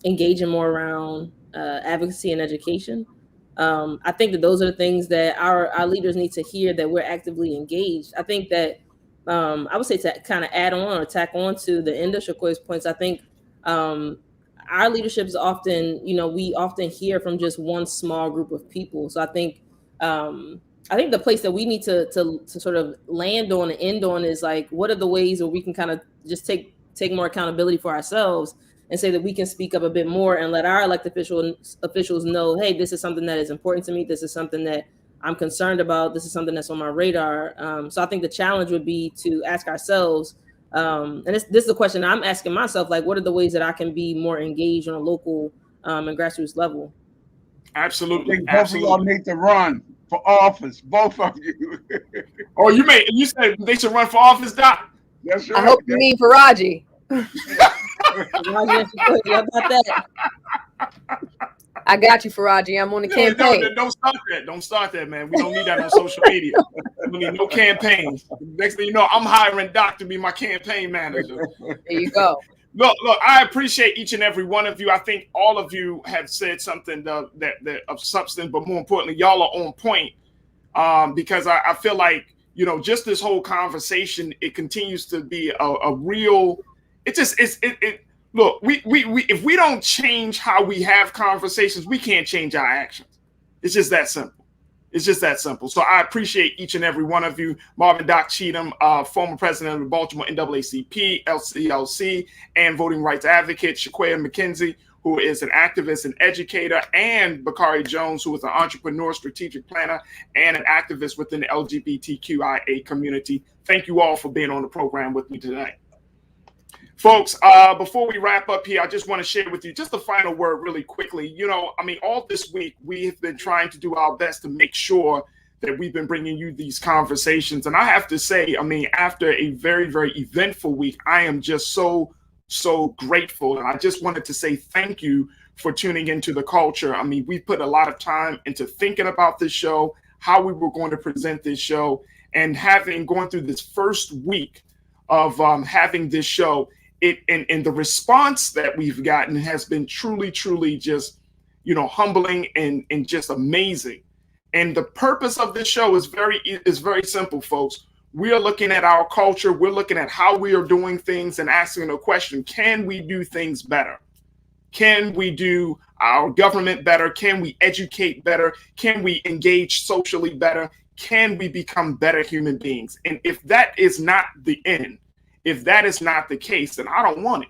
engaging more around advocacy and education. I think that those are the things that our leaders need to hear, that we're actively engaged. I think that I would say, to kind of add on or tack on to the end of Shakoy's points, I think our leadership is often, you know, we often hear from just one small group of people. So I think the place that we need to sort of land on and end on is like, what are the ways where we can kind of just take more accountability for ourselves and say that we can speak up a bit more and let our elected officials know, hey, this is something that is important to me. This is something that I'm concerned about. This is something that's on my radar. So I think the challenge would be to ask ourselves, and this is the question I'm asking myself, like, what are the ways that I can be more engaged on a local and grassroots level? Absolutely. I think both of y'all need to run for office, both of you. Oh, you said they should run for office, Doc? That's right. I hope you mean Farajii. I got you, Farajii. I'm on the campaign. Don't start that. Don't start that, man. We don't need that on social media. We need no campaigns. Next thing you know, I'm hiring Doc to be my campaign manager. There you go. Look, I appreciate each and every one of you. I think all of you have said something that of substance, but more importantly, y'all are on point, because I feel like, you know, just this whole conversation, it continues to be a real. Look, we if we don't change how we have conversations, we can't change our actions. It's just that simple. It's just that simple. So I appreciate each and every one of you. Marvin Doc Cheatham, former president of the Baltimore NAACP, LCLC, and voting rights advocate, Shaquaya McKenzie, who is an activist and educator, and Bakari Jones, who is an entrepreneur, strategic planner, and an activist within the LGBTQIA community. Thank you all for being on the program with me tonight. Folks, before we wrap up here, I just want to share with you just a final word really quickly. You know, I mean, all this week, we have been trying to do our best to make sure that we've been bringing you these conversations. And I have to say, I mean, after a very, very eventful week, I am just so grateful. And I just wanted to say thank you for tuning into The Culture. I mean, we put a lot of time into thinking about this show, how we were going to present this show, and going through this first week of having this show. And the response that we've gotten has been truly just, you know, humbling and just amazing. And the purpose of this show is very simple, folks. We are looking at our culture. We're looking at how we are doing things and asking the question, can we do things better? Can we do our government better? Can we educate better? Can we engage socially better? Can we become better human beings? And if that is not the end, if that is not the case, then I don't want it.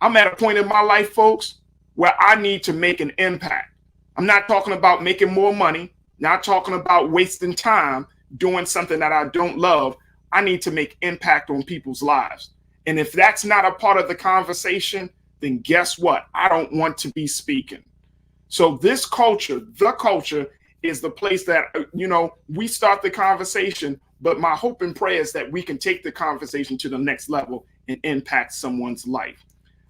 I'm at a point in my life, folks, where I need to make an impact. I'm not talking about making more money, not talking about wasting time doing something that I don't love. I need to make impact on people's lives. And if that's not a part of the conversation, then guess what? I don't want to be speaking. So this culture, the culture, is the place that, you know, we start the conversation. But my hope and prayer is that we can take the conversation to the next level and impact someone's life.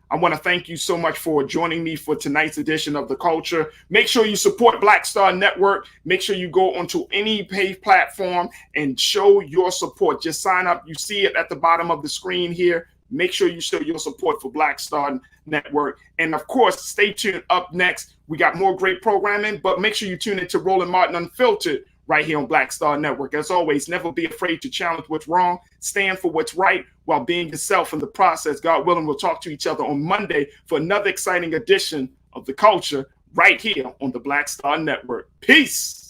I want to thank you so much for joining me for tonight's edition of The Culture. Make sure you support Black Star Network. Make sure you go onto any paid platform and show your support. Just sign up. You see it at the bottom of the screen here. Make sure you show your support for Black Star Network. And of course, stay tuned. Up next, we got more great programming, but make sure you tune into Roland Martin Unfiltered right here on Black Star Network. As always, never be afraid to challenge what's wrong. Stand for what's right while being yourself in the process. God willing, we'll talk to each other on Monday for another exciting edition of The Culture right here on the Black Star Network. Peace.